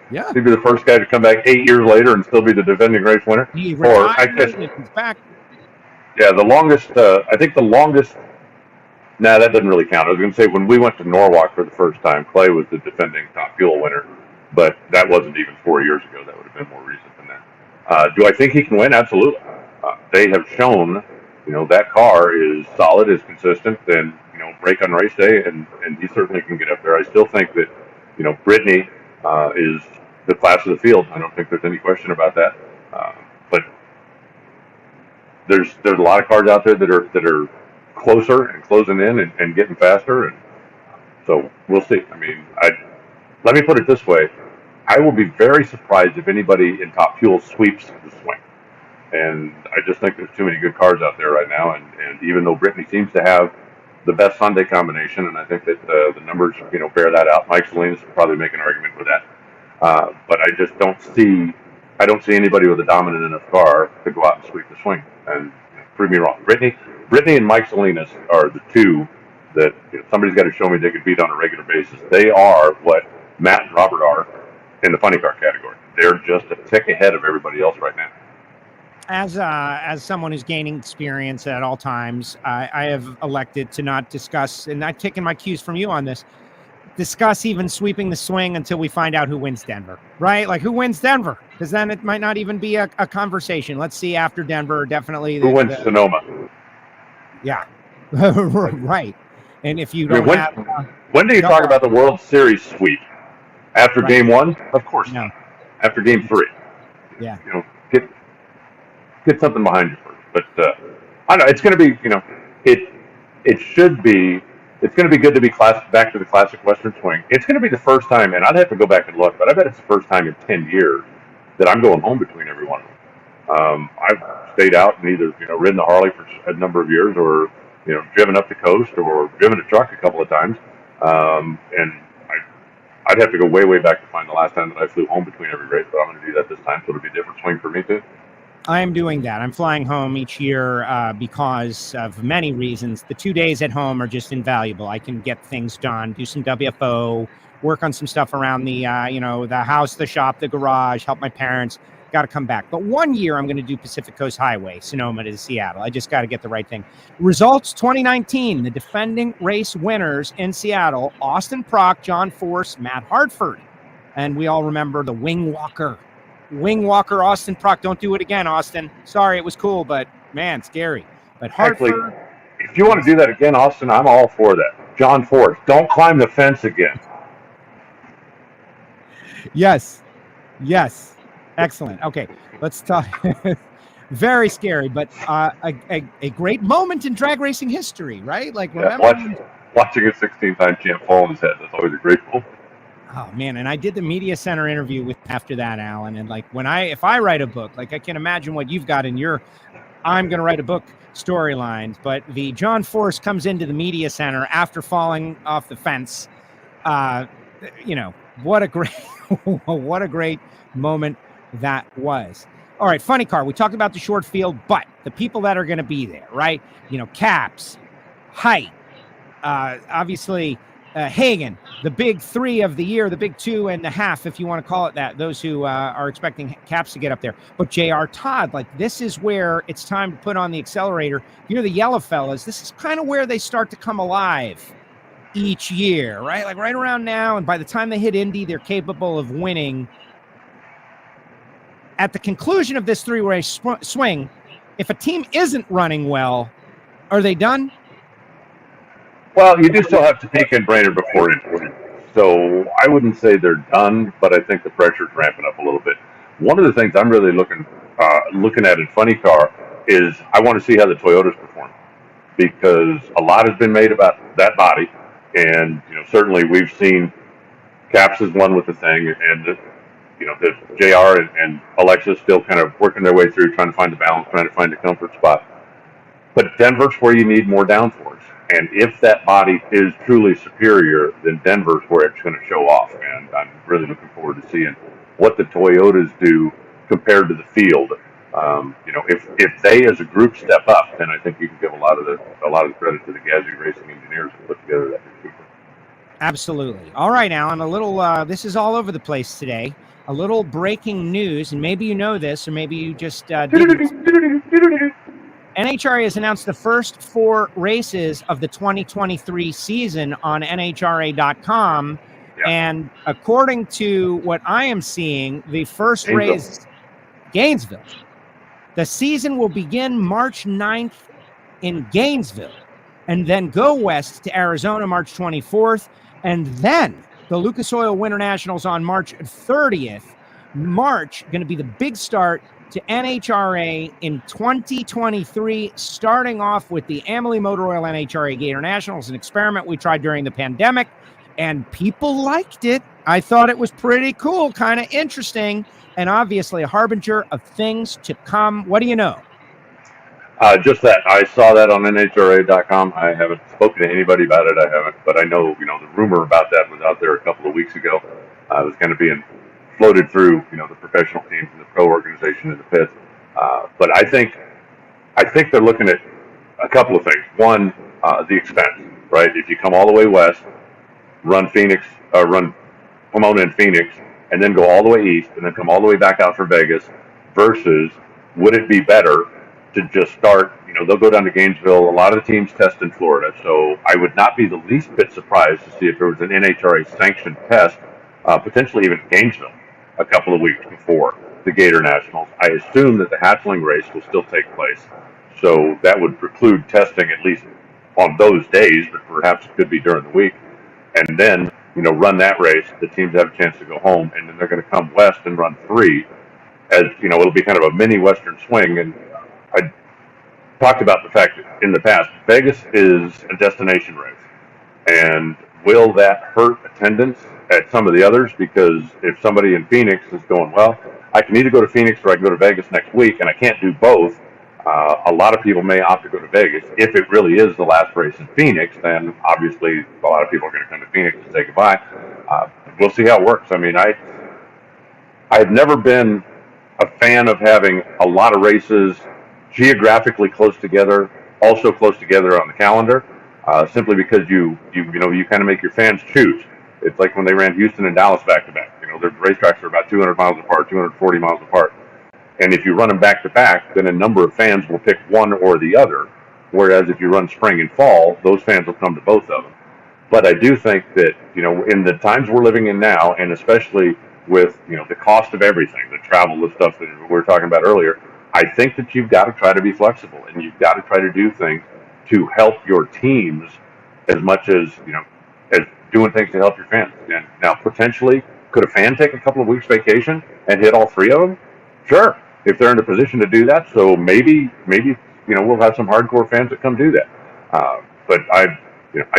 Yeah. He'd be the first guy to come back 8 years later and still be the defending race winner. He retired and he's back. Yeah, I think the longest. Nah, that doesn't really count. I was going to say when we went to Norwalk for the first time, Clay was the defending Top Fuel winner, but that wasn't even 4 years ago. That would have been more recent than that. Do I think he can win? Absolutely. They have shown, that car is solid, is consistent, and, break on race day, and he certainly can get up there. I still think that, Brittany is the class of the field. I don't think there's any question about that. But there's a lot of cars out there that are closer and closing in and getting faster, and so we'll see. I mean, let me put it this way: I will be very surprised if anybody in Top Fuel sweeps the swing. And I just think there's too many good cars out there right now, and even though Brittany seems to have the best Sunday combination, and I think that the numbers bear that out. Mike Salinas will probably make an argument for that, but I just don't see anybody with a dominant enough car to go out and sweep the swing. And prove me wrong. Brittany and Mike Salinas are the two that somebody's got to show me they could beat on a regular basis. They are what Matt and Robert are in the funny car category. They're just a tick ahead of everybody else right now. As someone who's gaining experience at all times, I have elected to not discuss, and I've taken my cues from you on this, discuss even sweeping the swing until we find out who wins Denver, right? Like, who wins Denver? Because then it might not even be a conversation. Let's see after Denver, definitely. Who wins Sonoma? Yeah, right. And if you don't when do you talk about the World Series sweep? After game one? Of course no. Not. After game three. Yeah. Get something behind you first. But I don't know. It's going to be, it should be. It's going to be good to be back to the classic Western Swing. It's going to be the first time, and I'd have to go back and look, but I bet it's the first time in 10 years that I'm going home between every one of them. I've stayed out and either ridden the Harley for a number of years, or driven up the coast, or driven a truck a couple of times, and I'd have to go way back to find the last time that I flew home between every race. But I'm going to do that this time, so it'll be a different swing for me too. I am doing that. I'm flying home each year because of many reasons. The 2 days at home are just invaluable. I can get things done, do some WFO, work on some stuff around the, the house, the shop, the garage, help my parents. Got to come back. But 1 year I'm going to do Pacific Coast Highway, Sonoma to Seattle. I just got to get the right thing. Results 2019, the defending race winners in Seattle, Austin Prock, John Force, Matt Hartford. And we all remember the Wing Walker, Austin Prock. Don't do it again, Austin. Sorry, it was cool, but man, scary. But Hartford. Actually, if you want to do that again, Austin, I'm all for that. John Force, don't climb the fence again. Yes. Excellent. Okay, let's talk. Very scary, but a great moment in drag racing history, right? Like, remember watching a 16-time champ fall on his head. That's always a great moment. Oh man, and I did the media center interview after that, Alan. And like, if I write a book, like, I can imagine what you've got in your I'm going to write a book storylines. But the John Force comes into the media center after falling off the fence. What a great moment that was. All right, funny car. We talked about the short field, but the people that are going to be there, right? Caps, height, obviously Hagen, the big three of the year, the big 2.5, if you want to call it that, those who are expecting Caps to get up there. But J.R. Todd, like, this is where it's time to put on the accelerator. You're the yellow fellas. This is kind of where they start to come alive each year, right? Like right around now, and by the time they hit Indy, they're capable of winning. At the conclusion of this three-race swing, if a team isn't running well, are they done? Well, you do still have Topeka and Brainerd before it. So I wouldn't say they're done, but I think the pressure's ramping up a little bit. One of the things I'm really looking at in Funny Car is I want to see how the Toyotas perform, because a lot has been made about that body, and certainly we've seen Caps has won with the thing, and the JR and Alexis still kind of working their way through, trying to find the balance, trying to find the comfort spot. But Denver's where you need more downforce. And if that body is truly superior, then Denver's where it's going to show off. And I'm really looking forward to seeing what the Toyotas do compared to the field. If they as a group step up, then I think you can give a lot of the credit to the Gazoo Racing engineers who put together that group. Absolutely. All right, Alan. A little. This is all over the place today. A little breaking news, and maybe you know this, or maybe you just didn't. NHRA has announced the first 4 races of the 2023 season on NHRA.com. Yeah. And according to what I am seeing, the first race, Gainesville. The season will begin March 9th in Gainesville, and then go west to Arizona March 24th, and then the Lucas Oil Winter Nationals on March 30th. March going to be the big start to NHRA in 2023, starting off with the Amalie Motor Oil NHRA Gator Nationals, an experiment we tried during the pandemic, and people liked it. I thought it was pretty cool, kind of interesting, and obviously a harbinger of things to come. What do you know? Just that. I saw that on NHRA.com. I haven't spoken to anybody about it. I haven't, but I know, the rumor about that was out there a couple of weeks ago. It was kind of being floated through, the professional teams and the pro organization in the pits. But I think they're looking at a couple of things. One, the expense, right? If you come all the way west, run Pomona and Phoenix, and then go all the way east, and then come all the way back out for Vegas, versus would it be better to just start, they'll go down to Gainesville. A lot of the teams test in Florida, so I would not be the least bit surprised to see if there was an NHRA sanctioned test, potentially even Gainesville, a couple of weeks before the Gator Nationals. I assume that the hatchling race will still take place, so that would preclude testing at least on those days, but perhaps it could be during the week. And then, run that race. The teams have a chance to go home, and then they're going to come west and run 3. As it'll be kind of a mini Western Swing. And I talked about the fact that in the past, Vegas is a destination race, and will that hurt attendance at some of the others? Because if somebody in Phoenix is going, well, I can either go to Phoenix or I can go to Vegas next week, and I can't do both, a lot of people may opt to go to Vegas. If it really is the last race in Phoenix, then obviously a lot of people are going to come to Phoenix to say goodbye. We'll see how it works. I mean, I've never been a fan of having a lot of races geographically close together, also close together on the calendar, simply because you kind of make your fans choose. It's like when they ran Houston and Dallas back to back. Their racetracks are about 200 miles apart, 240 miles apart. And if you run them back to back, then a number of fans will pick one or the other. Whereas if you run spring and fall, those fans will come to both of them. But I do think that, in the times we're living in now, and especially with, the cost of everything, the travel, the stuff that we were talking about earlier, I think that you've got to try to be flexible, and you've got to try to do things to help your teams as much as, as doing things to help your fans. And now, potentially, could a fan take a couple of weeks vacation and hit all 3 of them? Sure, if they're in a position to do that. So maybe we'll have some hardcore fans that come do that. But I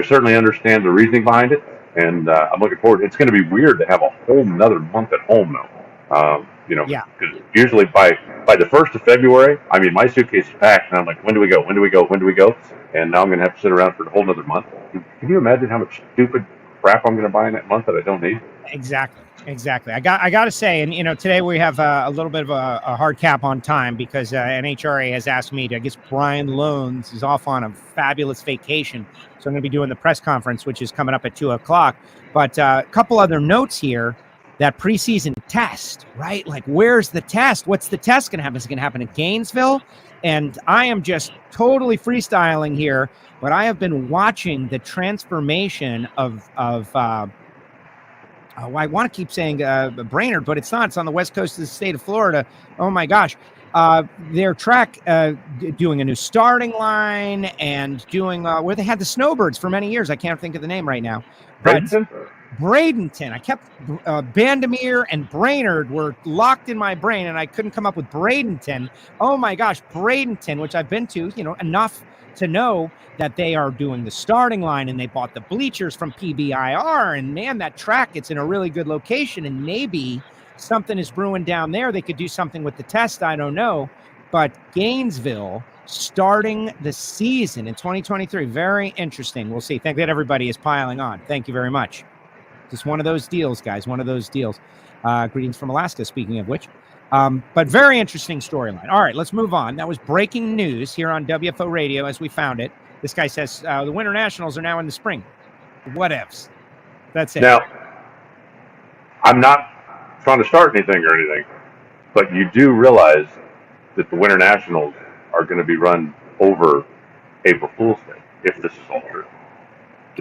certainly understand the reasoning behind it, and I'm looking forward. It's going to be weird to have a whole another month at home, though. Because usually by the 1st of February, I mean, my suitcase is packed, and I'm like, when do we go? When do we go? When do we go? And now I'm going to have to sit around for a whole another month. Can you imagine how much stupid crap I'm going to buy in that month that I don't need? Exactly. I got to say, and today we have a little bit of a hard cap on time because NHRA has asked me to. I guess Brian Loans is off on a fabulous vacation, so I'm going to be doing the press conference, which is coming up at 2:00. But a couple other notes here. That preseason test, right? Like, where's the test? What's the test going to happen? Is it going to happen in Gainesville? And I am just totally freestyling here, but I have been watching the transformation of I want to keep saying Brainerd, but it's not. It's on the west coast of the state of Florida. Oh, my gosh. Their track doing a new starting line and doing where they had the snowbirds for many years. I can't think of the name right now. Bradenton. I kept Bandimere and Brainerd were locked in my brain, and I couldn't come up with Bradenton. Oh, my gosh, Bradenton, which I've been to, enough to know that they are doing the starting line, and they bought the bleachers from PBIR, and man, that track, it's in a really good location, and maybe something is brewing down there. They could do something with the test. I don't know. But Gainesville starting the season in 2023. Very interesting. We'll see. Thank that everybody is piling on. Thank you very much. Just one of those deals, guys. One of those deals. Greetings from Alaska, speaking of which. But very interesting storyline. All right, let's move on. That was breaking news here on WFO Radio as we found it. This guy says the Winter Nationals are now in the spring. Whatevs. That's it. Now, I'm not trying to start anything or anything, but you do realize that the Winter Nationals are going to be run over April Fool's Day, if this is all true.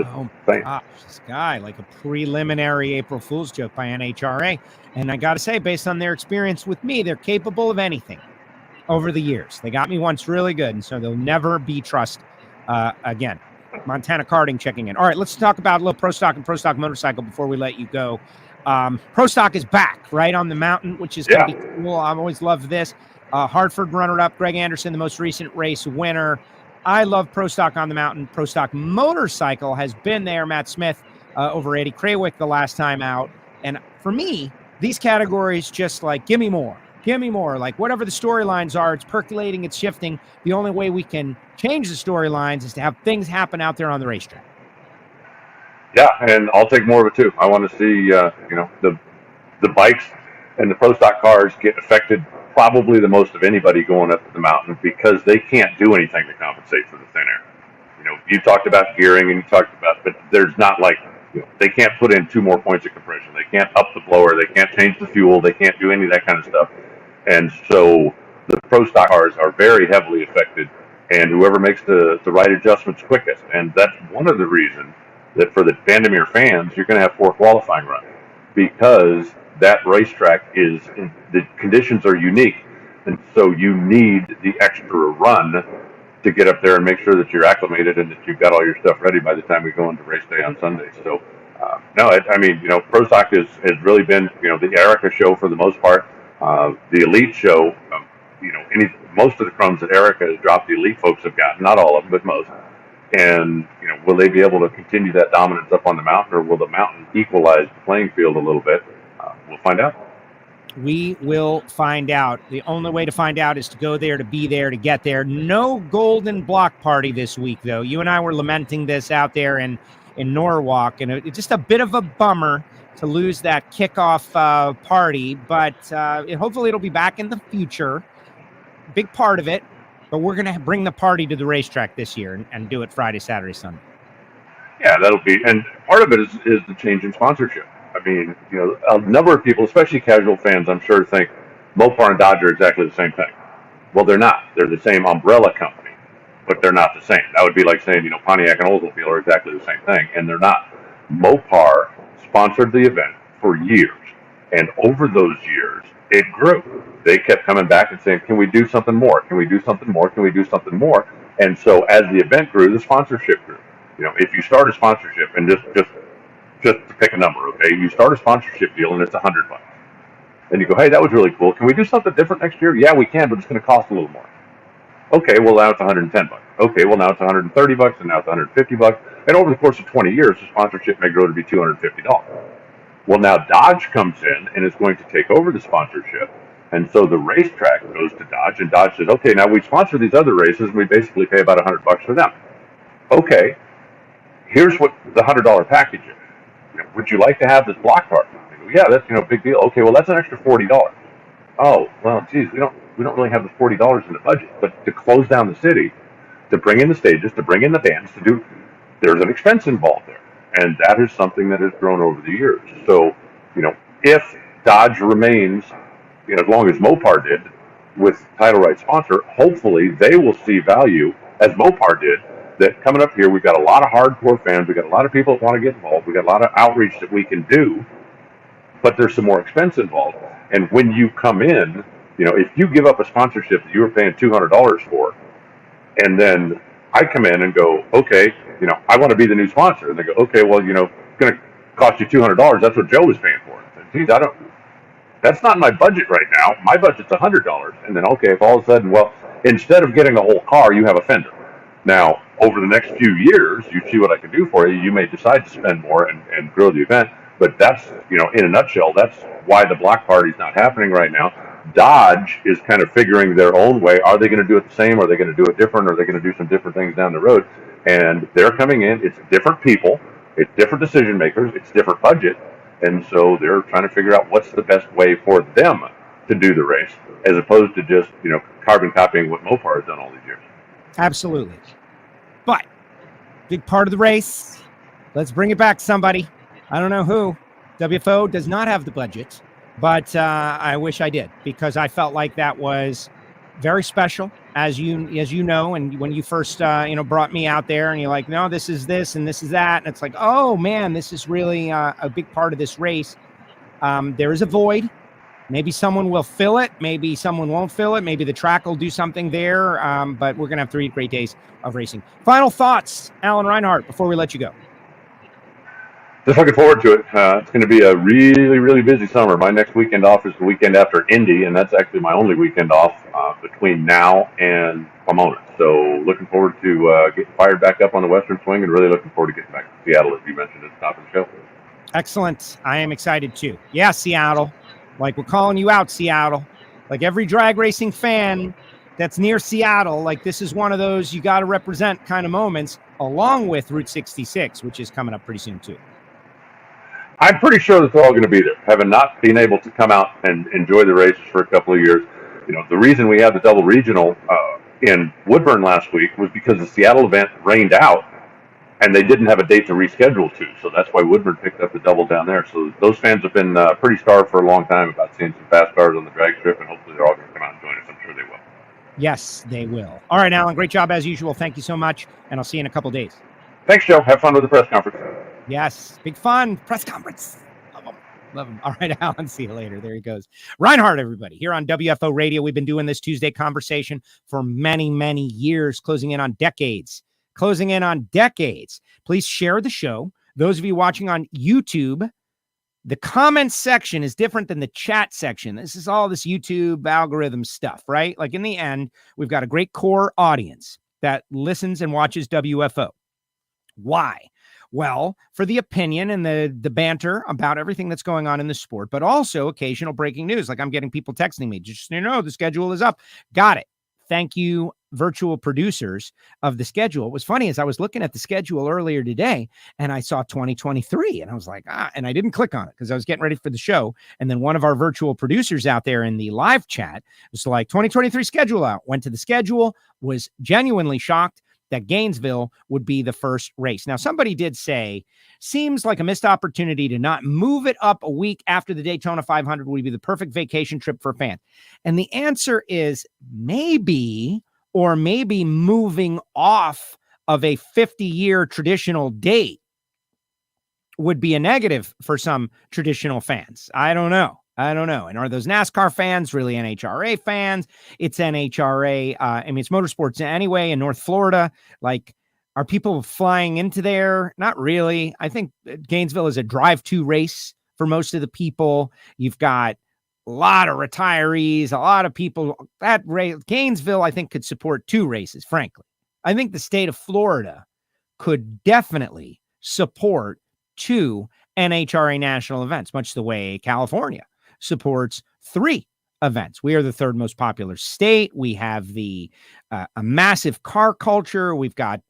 Oh, gosh, this guy, like a preliminary April Fool's joke by NHRA. And I got to say, based on their experience with me, they're capable of anything over the years. They got me once really good, and so they'll never be trust again. Montana Karting checking in. All right, let's talk about a little Pro Stock and Pro Stock Motorcycle before we let you go. Pro Stock is back, right, on the mountain, which is going to be cool. I've always loved this. Hartford runner-up, Greg Anderson, the most recent race winner. I love Pro Stock on the Mountain. Pro Stock Motorcycle has been there. Matt Smith over Eddie Krawick the last time out. And for me, these categories just like, give me more. Give me more. Like whatever the storylines are, it's percolating, it's shifting. The only way we can change the storylines is to have things happen out there on the racetrack. Yeah, and I'll take more of it too. I want to see, the bikes and the Pro Stock cars get affected probably the most of anybody going up the mountain because they can't do anything to compensate for the thin air. You talked about gearing and you talked about, but there's not like, they can't put in 2 more points of compression. They can't up the blower. They can't change the fuel. They can't do any of that kind of stuff. And so the Pro Stock cars are very heavily affected, and whoever makes the right adjustments quickest. And that's one of the reasons that for the Bandimere fans, you're going to have 4 qualifying runs because that racetrack the conditions are unique. And so you need the extra run to get up there and make sure that you're acclimated and that you've got all your stuff ready by the time we go into race day on Sunday. So, Pro Stock has really been, the Erica show for the most part. The Elite show, most of the crumbs that Erica has dropped, the Elite folks have gotten, not all of them, but most. And, will they be able to continue that dominance up on the mountain, or will the mountain equalize the playing field a little bit? We'll find out. We will find out. The only way to find out is to go there, to be there, to get there. No golden block party this week, though. You and I were lamenting this out there in Norwalk, and it's just a bit of a bummer to lose that kickoff party, but hopefully it'll be back in the future. Big part of it, but we're going to bring the party to the racetrack this year and do it Friday, Saturday, Sunday. Yeah, that'll be, and part of it is the change in sponsorship. I mean, a number of people, especially casual fans, I'm sure think Mopar and Dodge are exactly the same thing. Well, they're not. They're the same umbrella company, but they're not the same. That would be like saying, Pontiac and Oldsmobile are exactly the same thing, and they're not. Mopar sponsored the event for years, and over those years, it grew. They kept coming back and saying, can we do something more? Can we do something more? Can we do something more? And so as the event grew, the sponsorship grew. If you start a sponsorship, and just to pick a number, okay? You start a sponsorship deal and it's $100. And you go, hey, that was really cool. Can we do something different next year? Yeah, we can, but it's going to cost a little more. Okay, well, now it's $110. Okay, well, now it's $130, and now it's $150. And over the course of 20 years, the sponsorship may grow to be $250. Well, now Dodge comes in and is going to take over the sponsorship. And so the racetrack goes to Dodge, and Dodge says, okay, now we sponsor these other races, and we basically pay about $100 for them. Okay, here's what the $100 package is. Would you like to have this block party? Yeah, that's big deal. Okay, well, that's an extra $40. Oh, well, geez, we don't really have the $40 in the budget. But to close down the city, to bring in the stages, to bring in the bands, there's an expense involved there, and that is something that has grown over the years. So, if Dodge remains, as long as Mopar did, with title right sponsor, hopefully they will see value as Mopar did. That coming up here, we've got a lot of hardcore fans. We've got a lot of people that want to get involved. We've got a lot of outreach that we can do, but there's some more expense involved. And when you come in, if you give up a sponsorship that you were paying $200 for, and then I come in and go, okay, I want to be the new sponsor. And they go, okay, well, it's going to cost you $200. That's what Joe was paying for. I said, geez, that's not my budget right now. My budget's $100. And then, okay, if all of a sudden, well, instead of getting a whole car, you have a fender. Now, over the next few years, you see what I can do for you. You may decide to spend more and grow the event. But that's, in a nutshell, that's why the block party's not happening right now. Dodge is kind of figuring their own way. Are they going to do it the same? Are they going to do it different? Are they going to do some different things down the road? And they're coming in. It's different people. It's different decision makers. It's different budget. And so they're trying to figure out what's the best way for them to do the race, as opposed to just, carbon copying what Mopar has done all these years. Absolutely. But big part of the race. Let's bring it back, somebody. I don't know who. WFO does not have the budget, but I wish I did, because I felt like that was very special, as you know. And when you first brought me out there, and you're like, no, this is this and this is that, and it's like, oh man, this is really a big part of this race. There is a void. Maybe someone will fill it. Maybe someone won't fill it. Maybe the track will do something there. But we're going to have 3 great days of racing. Final thoughts, Alan Reinhart, before we let you go. Just looking forward to it. It's going to be a really, really busy summer. My next weekend off is the weekend after Indy, and that's actually my only weekend off between now and Pomona. So looking forward to getting fired back up on the Western Swing, and really looking forward to getting back to Seattle, as you mentioned at the top of the show. Excellent. I am excited too. Yeah, Seattle. Like, we're calling you out, Seattle. Like, every drag racing fan that's near Seattle, like, this is one of those you got to represent kind of moments, along with Route 66, which is coming up pretty soon too. I'm pretty sure that they're all going to be there. Having not been able to come out and enjoy the races for a couple of years, the reason we had the double regional in Woodburn last week was because the Seattle event rained out, and they didn't have a date to reschedule to. So that's why Woodburn picked up the double down there. So those fans have been pretty starved for a long time about seeing some fast cars on the drag strip, and hopefully they're all going to come out and join us. I'm sure they will. Yes, they will. All right, Alan, great job as usual. Thank you so much, and I'll see you in a couple days. Thanks, Joe. Have fun with the press conference. Yes, big fun. Press conference. Love them. Love them. All right, Alan, see you later. There he goes. Reinhart, everybody, here on WFO Radio. We've been doing this Tuesday conversation for many, many years, closing in on decades. Please share the show. Those of you watching on YouTube, the comments section is different than the chat section. This is all this YouTube algorithm stuff, right? Like, in the end, we've got a great core audience that listens and watches WFO. Why? Well, for the opinion and the banter about everything that's going on in the sport, but also occasional breaking news. Like, I'm getting people texting me, just, the schedule is up. Got it. Thank you, virtual producers of the schedule. It was funny, as I was looking at the schedule earlier today, and I saw 2023, and I was like, and I didn't click on it because I was getting ready for the show. And then one of our virtual producers out there in the live chat was like, 2023 schedule out. Went to the schedule, was genuinely shocked that Gainesville would be the first race. Now, somebody did say, seems like a missed opportunity to not move it up a week after the Daytona 500 would be the perfect vacation trip for fans. And the answer is maybe, or maybe moving off of a 50-year traditional date would be a negative for some traditional fans. I don't know. And are those NASCAR fans really NHRA fans? It's NHRA. It's motorsports anyway in North Florida. Like, are people flying into there? Not really. I think Gainesville is a drive-to race for most of the people. You've got a lot of retirees, a lot of people. That race, Gainesville, I think, could support two races, frankly. I think the state of Florida could definitely support two NHRA national events, much the way California supports three events. We are the third most popular state. We have a massive car culture. We've got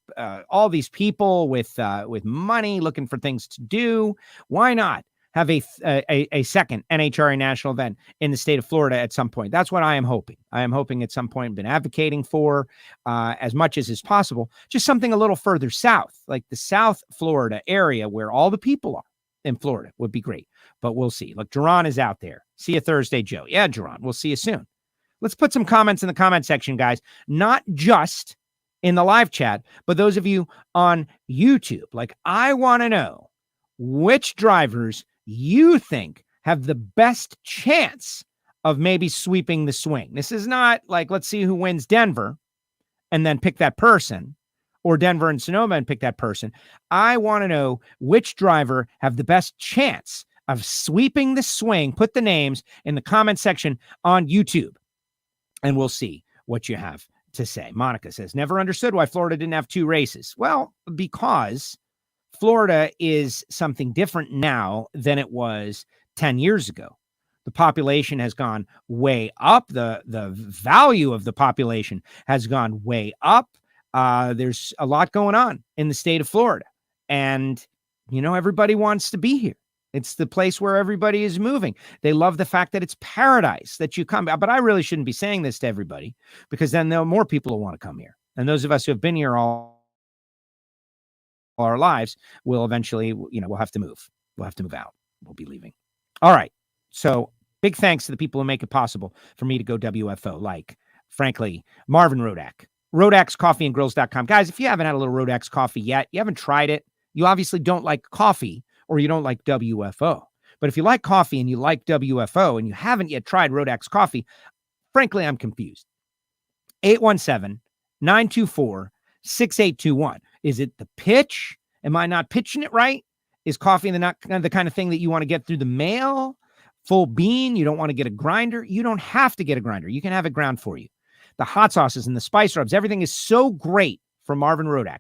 all these people with money looking for things to do. Why not have a second NHRA national event in the state of Florida at some point? That's what I am hoping. I am hoping at some point, been advocating for as much as is possible, just something a little further south, like the South Florida area where all the people are in Florida would be great. But we'll see. Look, Duran is out there. See you Thursday, Joe. Yeah, Duran, we'll see you soon. Let's put some comments in the comment section, guys. Not just in the live chat, but those of you on YouTube. Like, I want to know which drivers you think have the best chance of maybe sweeping the swing. This is not like, let's see who wins Denver and then pick that person, or Denver and Sonoma and pick that person. I want to know which driver have the best chance of sweeping the swing. Put the names in the comment section on YouTube, and we'll see what you have to say. Monica says, never understood why Florida didn't have two races. Well, because Florida is something different now than it was 10 years ago. The population has gone way up. The value of the population has gone way up. There's a lot going on in the state of Florida, and everybody wants to be here. It's the place where everybody is moving. They love the fact that it's paradise, that you come. But I really shouldn't be saying this to everybody, because then more people will want to come here. And those of us who have been here all our lives will eventually, we'll have to move. We'll have to move out. We'll be leaving. All right. So big thanks to the people who make it possible for me to go WFO, like, frankly, Marvin Rodak, Rodak'sCoffeeandGrills.com. Guys, if you haven't had a little Rodak's coffee yet, you haven't tried it, you obviously don't like coffee, or you don't like WFO. But if you like coffee and you like WFO and you haven't yet tried Rodak's coffee, frankly, I'm confused. 817-924-6821. Is it the pitch? Am I not pitching it right? Is coffee the kind of thing that you want to get through the mail? Full bean? You don't want to get a grinder? You don't have to get a grinder. You can have it ground for you. The hot sauces and the spice rubs, everything is so great from Marvin Rodak.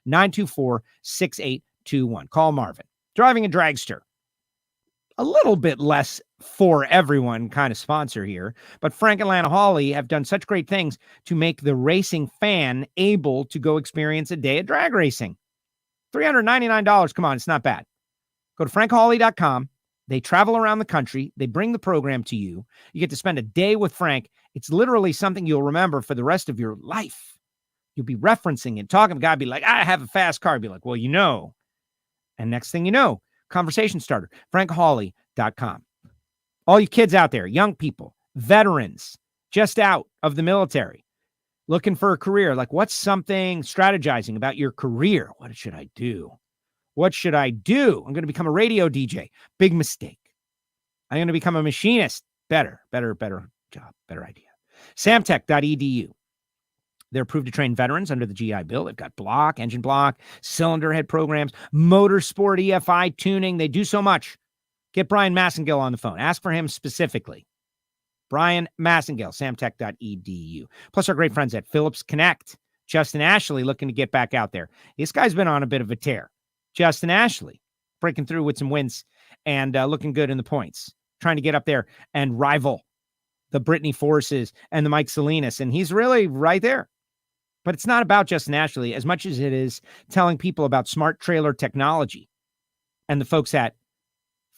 817-924-6821. Call Marvin. Driving a dragster. A little bit less for everyone kind of sponsor here, but Frank and Lana Hawley have done such great things to make the racing fan able to go experience a day of drag racing. $399. Come on, it's not bad. Go to frankhawley.com. They travel around the country. They bring the program to you. You get to spend a day with Frank. It's literally something you'll remember for the rest of your life. You'll be referencing it, talking to a guy, be like, I have a fast car. Be like, well, you know. And next thing you know, conversation starter, frankhawley.com. All you kids out there, young people, veterans, just out of the military, looking for a career, like what's something strategizing about your career? What should I do? What should I do? I'm going to become a radio DJ. Big mistake. I'm going to become a machinist. Better job, better idea. Samtech.edu. They're approved to train veterans under the GI Bill. They've got block, engine block, cylinder head programs, motorsport, EFI tuning. They do so much. Get Brian Massengill on the phone. Ask for him specifically. Brian Massengill, samtech.edu. Plus our great friends at Phillips Connect. Justin Ashley looking to get back out there. This guy's been on a bit of a tear. Justin Ashley breaking through with some wins and looking good in the points. Trying to get up there and rival the Brittany Forces and the Mike Salinas. And he's really right there. But it's not about Justin Ashley as much as it is telling people about smart trailer technology and the folks at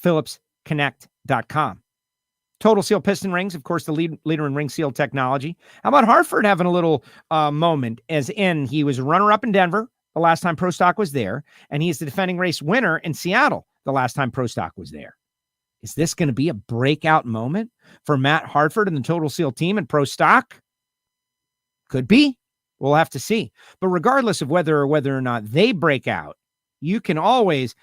phillipsconnect.com. Total Seal piston rings, of course, the leader in ring seal technology. How about Hartford having a little moment, as in he was a runner-up in Denver the last time Pro Stock was there, and he's the defending race winner in Seattle the last time Pro Stock was there. Is this going to be a breakout moment for Matt Hartford and the Total Seal team in Pro Stock? Could be. We'll have to see. But regardless of whether or not they break out, you can always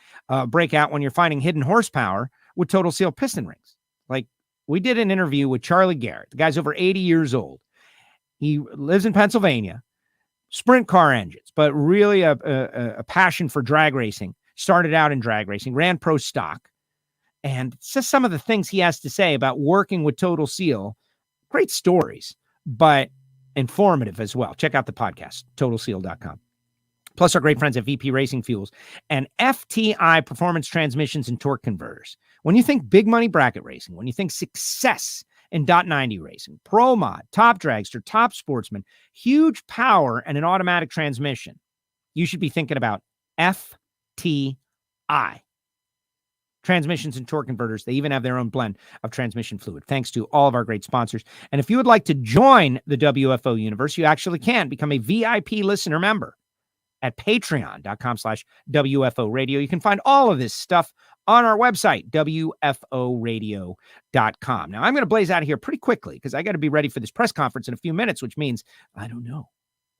break out when you're finding hidden horsepower with Total Seal piston rings. Like we did an interview with Charlie Garrett. The guy's over 80 years old. He lives in Pennsylvania. Sprint car engines, but really a passion for drag racing. Started out in drag racing, ran Pro Stock. And it's just some of the things he has to say about working with Total Seal. Great stories, but informative as well. Check out the podcast, totalseal.com. Plus our great friends at VP Racing Fuels and FTI Performance Transmissions and Torque Converters. When you think big money bracket racing, when you think success in .90 racing, Pro Mod, Top Dragster, Top Sportsman, huge power and an automatic transmission, you should be thinking about FTI. Transmissions and torque converters. They even have their own blend of transmission fluid, thanks to all of our great sponsors. And if you would like to join the WFO universe, you actually can become a VIP listener member at patreon.com/WFO radio. You can find all of this stuff on our website, WFOradio.com. Now, I'm going to blaze out of here pretty quickly because I got to be ready for this press conference in a few minutes, which means I don't know.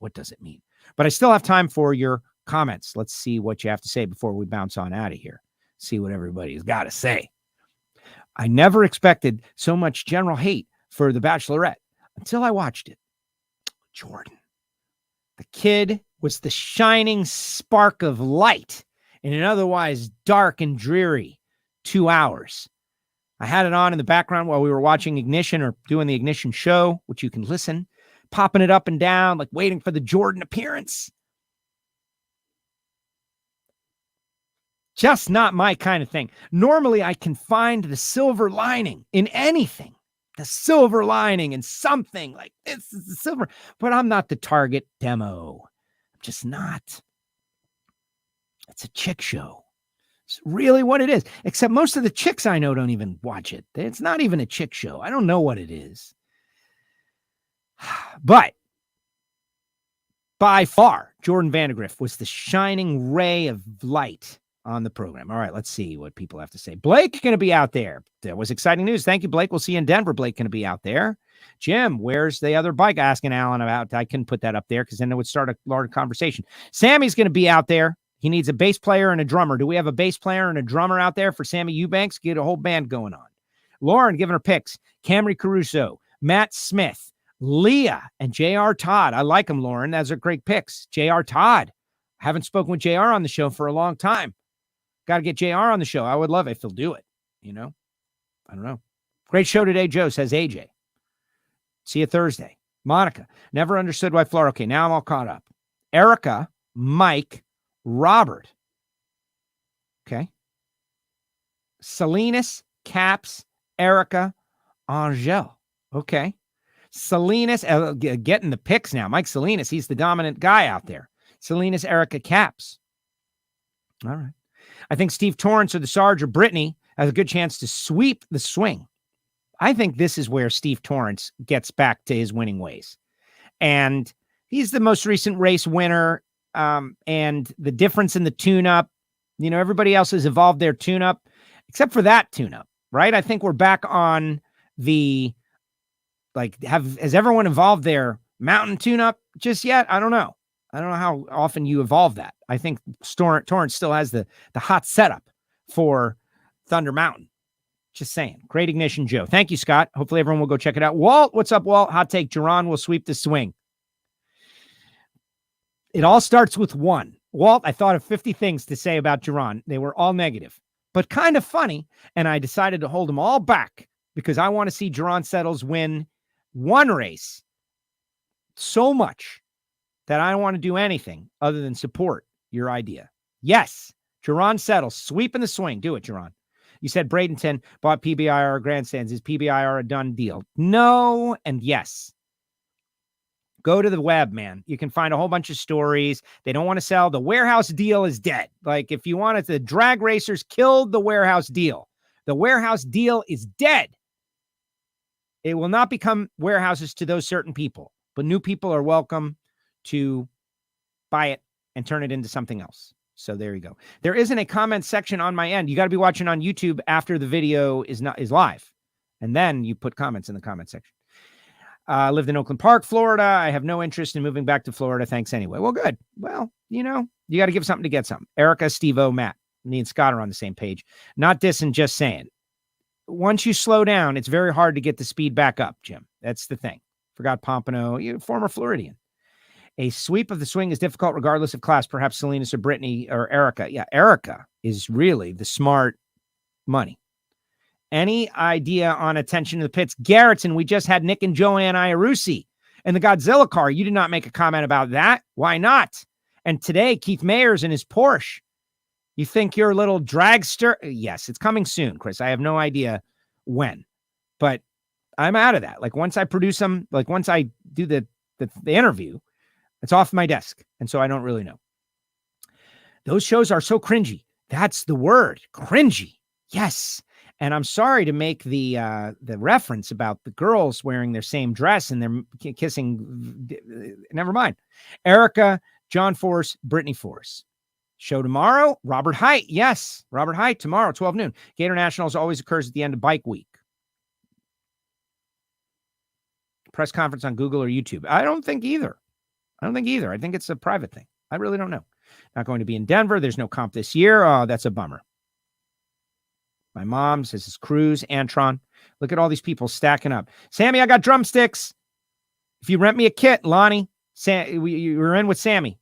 What does it mean? But I still have time for your comments. Let's see what you have to say before we bounce on out of here. See what everybody's got to say. I never expected so much general hate for The Bachelorette until I watched it. Jordan. The kid was the shining spark of light in an otherwise dark and dreary 2 hours. I had it on in the background while we were watching Ignition or doing the Ignition show, which you can listen, popping it up and down, like waiting for the Jordan appearance. Just not my kind of thing. Normally, I can find the silver lining in anything. The silver lining in something like this is the silver. But I'm not the target demo. I'm just not. It's a chick show. It's really what it is. Except most of the chicks I know don't even watch it. It's not even a chick show. I don't know what it is. But by far, Jordan Vandegrift was the shining ray of light on the program. All right, let's see what people have to say. Blake going to be out there. That was exciting news. Thank you, Blake. We'll see you in Denver. Blake going to be out there. Jim, where's the other bike? Asking Alan about. I couldn't put that up there because then it would start a larger conversation. Sammy's going to be out there. He needs a bass player and a drummer. Do we have a bass player and a drummer out there for Sammy Eubanks? Get a whole band going on. Lauren giving her picks. Camry Caruso, Matt Smith, Leah, and J.R. Todd. I like them, Lauren. Those are great picks. J.R. Todd. I haven't spoken with J.R. on the show for a long time. Got to get JR on the show. I would love it if he'll do it. I don't know. Great show today, Joe, says AJ. See you Thursday. Monica, never understood why Florida. Okay, now I'm all caught up. Erica, Mike, Robert. Okay. Salinas, Caps, Erica, Angel. Okay. Salinas, getting the picks now. Mike Salinas, he's the dominant guy out there. Salinas, Erica, Caps. All right. I think Steve Torrence or the Sarge or Brittany has a good chance to sweep the swing. I think this is where Steve Torrence gets back to his winning ways. And he's the most recent race winner. And the difference in the tune-up, everybody else has evolved their tune-up, except for that tune-up, right? I think we're back on the, has everyone evolved their mountain tune-up just yet? I don't know. I don't know how often you evolve that. I think Torrence still has the hot setup for Thunder Mountain. Just saying. Great ignition, Joe. Thank you, Scott. Hopefully everyone will go check it out. Walt, what's up, Walt? Hot take, Geron will sweep the swing. It all starts with one. Walt, I thought of 50 things to say about Geron. They were all negative, but kind of funny, and I decided to hold them all back because I want to see Geron Settles win one race so much that I don't want to do anything other than support your idea. Yes, Geron Settles, sweeping the swing. Do it, Geron. You said Bradenton bought PBIR grandstands. Is PBIR a done deal? No and yes. Go to the web, man. You can find a whole bunch of stories. They don't want to sell. The warehouse deal is dead. Like, if you want it, the drag racers killed the warehouse deal. The warehouse deal is dead. It will not become warehouses to those certain people, but new people are welcome to buy it and turn it into something else. So there you go. There isn't a comment section on my end. You got to be watching on YouTube after the video is live. And then you put comments in the comment section. Lived in Oakland Park, Florida. I have no interest in moving back to Florida. Thanks anyway. Well, good. Well, you got to give something to get something. Erica, Steve-O, Matt. Me and Scott are on the same page. Not dissing, just saying. Once you slow down, it's very hard to get the speed back up, Jim. That's the thing. Forgot Pompano, former Floridian. A sweep of the swing is difficult regardless of class. Perhaps Salinas or Brittany or Erica. Yeah, Erica is really the smart money. Any idea on attention to the pits? Garrettson, we just had Nick and Joanne Iarussi and the Godzilla car. You did not make a comment about that. Why not? And today, Keith Mayers in his Porsche. You think your little dragster? Yes, it's coming soon, Chris. I have no idea when, but I'm out of that. Like, once I produce them, like once I do the interview, it's off my desk. And so I don't really know. Those shows are so cringy. That's the word, cringy. Yes. And I'm sorry to make the reference about the girls wearing their same dress and they're kissing. Never mind. Erica, John Force, Brittany Force. Show tomorrow. Robert Height. Yes. Robert Height tomorrow, 12 noon. Gator Nationals always occurs at the end of bike week. Press conference on Google or YouTube. I don't think either. I think it's a private thing. I really don't know. Not going to be in Denver. There's no comp this year. Oh, that's a bummer. My mom says it's Cruz, Antron. Look at all these people stacking up. Sammy, I got drumsticks. If you rent me a kit, Lonnie, you're in with Sammy.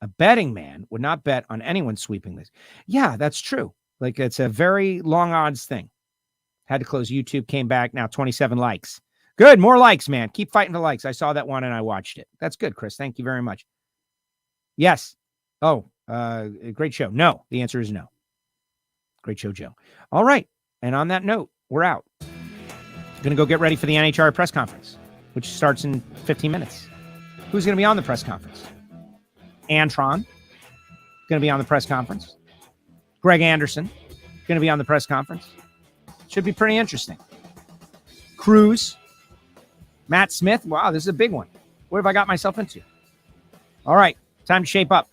A betting man would not bet on anyone sweeping this. Yeah, that's true. Like, it's a very long odds thing. Had to close YouTube, came back. Now 27 likes. Good. More likes, man. Keep fighting the likes. I saw that one and I watched it. That's good, Chris. Thank you very much. Yes. Oh, great show. No, the answer is no. Great show, Joe. All right. And on that note, we're out. Going to go get ready for the NHRA press conference, which starts in 15 minutes. Who's going to be on the press conference? Antron. Going to be on the press conference. Greg Anderson. Going to be on the press conference. Should be pretty interesting. Cruz. Matt Smith. Wow, this is a big one. What have I got myself into? All right. Time to shape up.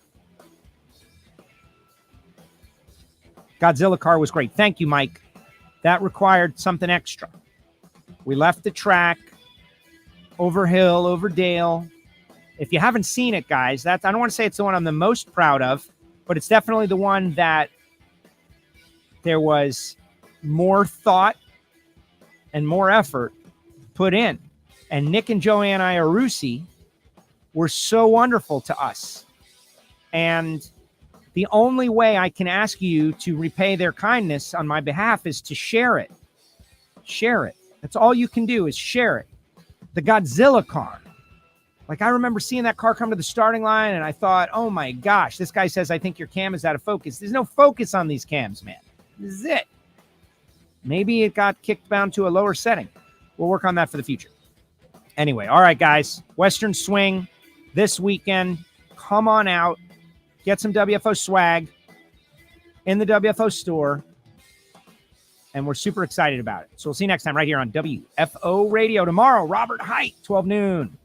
Godzilla car was great. Thank you, Mike. That required something extra. We left the track over hill, over dale. If you haven't seen it, guys, I don't want to say it's the one I'm the most proud of, but it's definitely the one that there was more thought and more effort put in. And Nick and Joanne Iarussi were so wonderful to us. And The only way I can ask you to repay their kindness on my behalf is to share it. Share it. That's all you can do is share it. The Godzilla car. Like, I remember seeing that car come to the starting line, and I thought, oh my gosh, this guy says, I think your cam is out of focus. There's no focus on these cams, man. This is it. Maybe it got kicked down to a lower setting. We'll work on that for the future. Anyway, all right, guys. Western Swing this weekend. Come on out. Get some WFO swag in the WFO store. And we're super excited about it. So we'll see you next time right here on WFO Radio. Tomorrow, Robert Height, 12 noon.